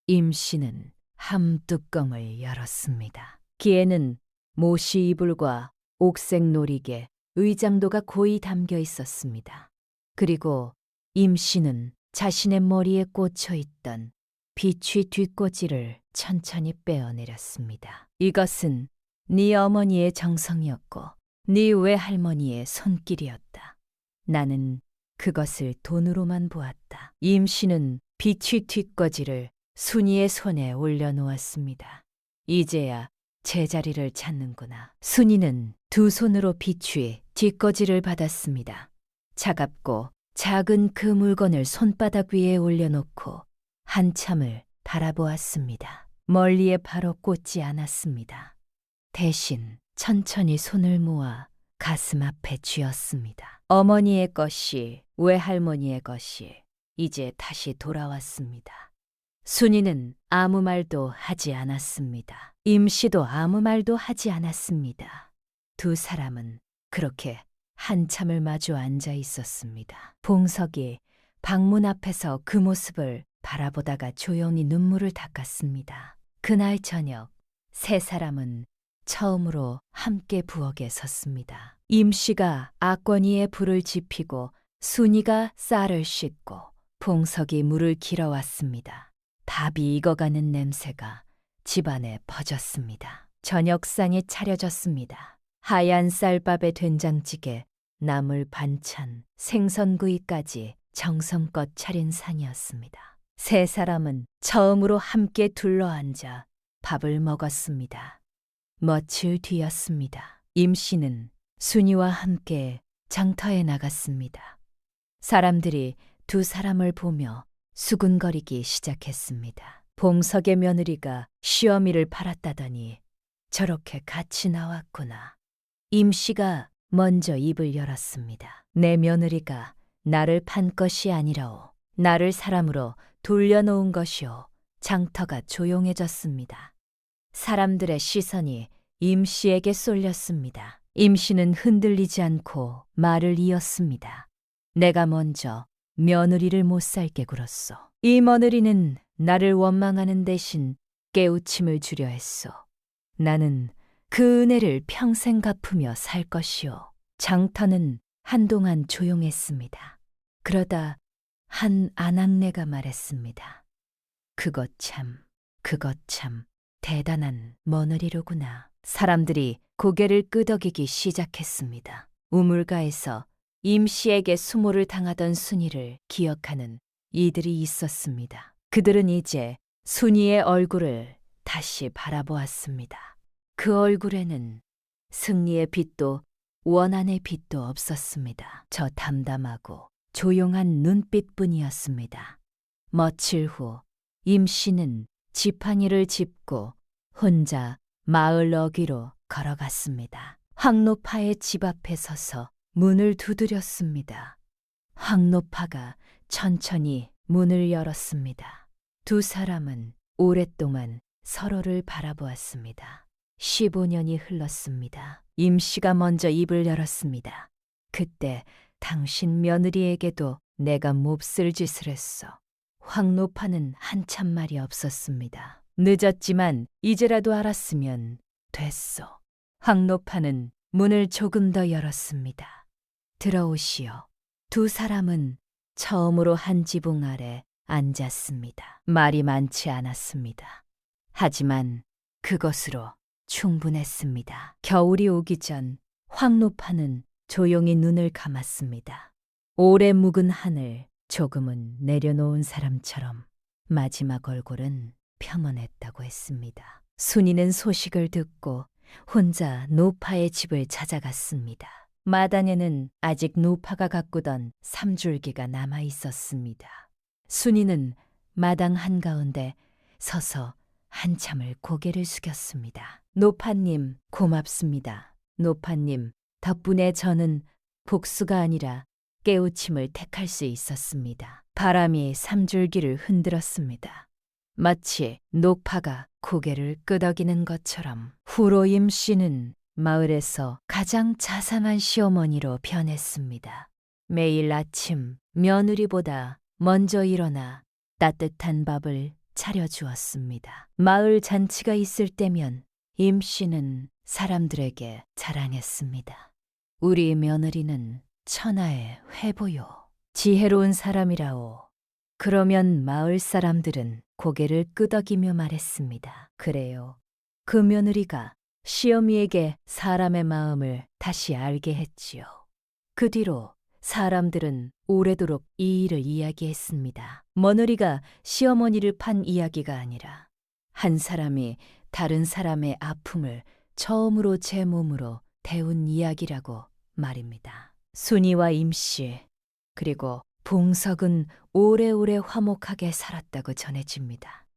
임씨는 함 뚜껑을 열었습니다. 기에는 모시 이불과 옥색 놀이개, 의장도가 고이 담겨 있었습니다. 그리고 임씨는 자신의 머리에 꽂혀 있던 비취 뒷꽂이를 천천히 빼어내렸습니다. 이것은 네 어머니의 정성이었고 네 외할머니의 손길이었다. 나는 그것을 돈으로만 보았다. 임씨는 비취 뒷꽂이를 순이의 손에 올려놓았습니다. 이제야 제자리를 찾는구나. 순이는 두 손으로 비취 뒷꽂이를 받았습니다. 차갑고 작은 그 물건을 손바닥 위에 올려놓고 한참을 바라보았습니다. 멀리에 바로 꽂지 않았습니다. 대신 천천히 손을 모아 가슴 앞에 쥐었습니다. 어머니의 것이, 외할머니의 것이 이제 다시 돌아왔습니다. 순이는 아무 말도 하지 않았습니다. 임씨도 아무 말도 하지 않았습니다. 두 사람은 그렇게 한참을 마주 앉아 있었습니다. 봉석이 방문 앞에서 그 모습을 바라보다가 조용히 눈물을 닦았습니다. 그날 저녁 세 사람은 처음으로 함께 부엌에 섰습니다. 임씨가 악권이에 불을 지피고 순이가 쌀을 씻고 봉석이 물을 길어왔습니다. 밥이 익어가는 냄새가 집안에 퍼졌습니다. 저녁상이 차려졌습니다. 하얀 쌀밥에 된장찌개, 나물 반찬, 생선구이까지 정성껏 차린 상이었습니다. 세 사람은 처음으로 함께 둘러앉아 밥을 먹었습니다. 며칠 뒤였습니다. 임씨는 순이와 함께 장터에 나갔습니다. 사람들이 두 사람을 보며 수군거리기 시작했습니다. 봉석의 며느리가 시어미를 팔았다더니 저렇게 같이 나왔구나. 임씨가 먼저 입을 열었습니다. 내 며느리가 나를 판 것이 아니라오. 나를 사람으로 돌려놓은 것이오. 장터가 조용해졌습니다. 사람들의 시선이 임씨에게 쏠렸습니다. 임씨는 흔들리지 않고 말을 이었습니다. 내가 먼저 며느리를 못살게 굴었소. 이 며느리는 나를 원망하는 대신 깨우침을 주려 했소. 나는 그 은혜를 평생 갚으며 살 것이오. 장터는 한동안 조용했습니다. 그러다 한 아낙네가 말했습니다. 그것 참 대단한 며느리로구나. 사람들이 고개를 끄덕이기 시작했습니다. 우물가에서 임씨에게 수모를 당하던 순이를 기억하는 이들이 있었습니다. 그들은 이제 순이의 얼굴을 다시 바라보았습니다. 그 얼굴에는 승리의 빛도 원한의 빛도 없었습니다. 저 담담하고 조용한 눈빛뿐이었습니다. 며칠 후 임씨는 지팡이를 짚고 혼자 마을 어귀로 걸어갔습니다. 황노파의 집 앞에 서서 문을 두드렸습니다. 황노파가 천천히 문을 열었습니다. 두 사람은 오랫동안 서로를 바라보았습니다. 15년이 흘렀습니다. 임씨가 먼저 입을 열었습니다. 그때 당신 며느리에게도 내가 몹쓸 짓을 했어. 황노파는 한참 말이 없었습니다. 늦었지만 이제라도 알았으면 됐어. 황노파는 문을 조금 더 열었습니다. 들어오시오. 두 사람은 처음으로 한 지붕 아래 앉았습니다. 말이 많지 않았습니다. 하지만 그것으로 충분했습니다. 겨울이 오기 전 황노파는 조용히 눈을 감았습니다. 오래 묵은 하늘, 조금은 내려놓은 사람처럼 마지막 얼굴은 평온했다고 했습니다. 순이는 소식을 듣고 혼자 노파의 집을 찾아갔습니다. 마당에는 아직 노파가 가꾸던 삼줄기가 남아 있었습니다. 순이는 마당 한가운데 서서 한참을 고개를 숙였습니다. 노파님, 고맙습니다. 노파님, 덕분에 저는 복수가 아니라 깨우침을 택할 수 있었습니다. 바람이 삼줄기를 흔들었습니다. 마치 노파가 고개를 끄덕이는 것처럼 후로임 씨는 마을에서 가장 자상한 시어머니로 변했습니다. 매일 아침 며느리보다 먼저 일어나 따뜻한 밥을 차려주었습니다. 마을 잔치가 있을 때면 임 씨는 사람들에게 자랑했습니다. 우리 며느리는 천하의 회보요. 지혜로운 사람이라오. 그러면 마을 사람들은 고개를 끄덕이며 말했습니다. 그래요. 그 며느리가 시어미에게 사람의 마음을 다시 알게 했지요. 그 뒤로 사람들은 오래도록 이 일을 이야기했습니다. 며느리가 시어머니를 판 이야기가 아니라 한 사람이 다른 사람의 아픔을 처음으로 제 몸으로 데운 이야기라고 말입니다. 순이와 임씨 그리고 봉석은 오래오래 화목하게 살았다고 전해집니다.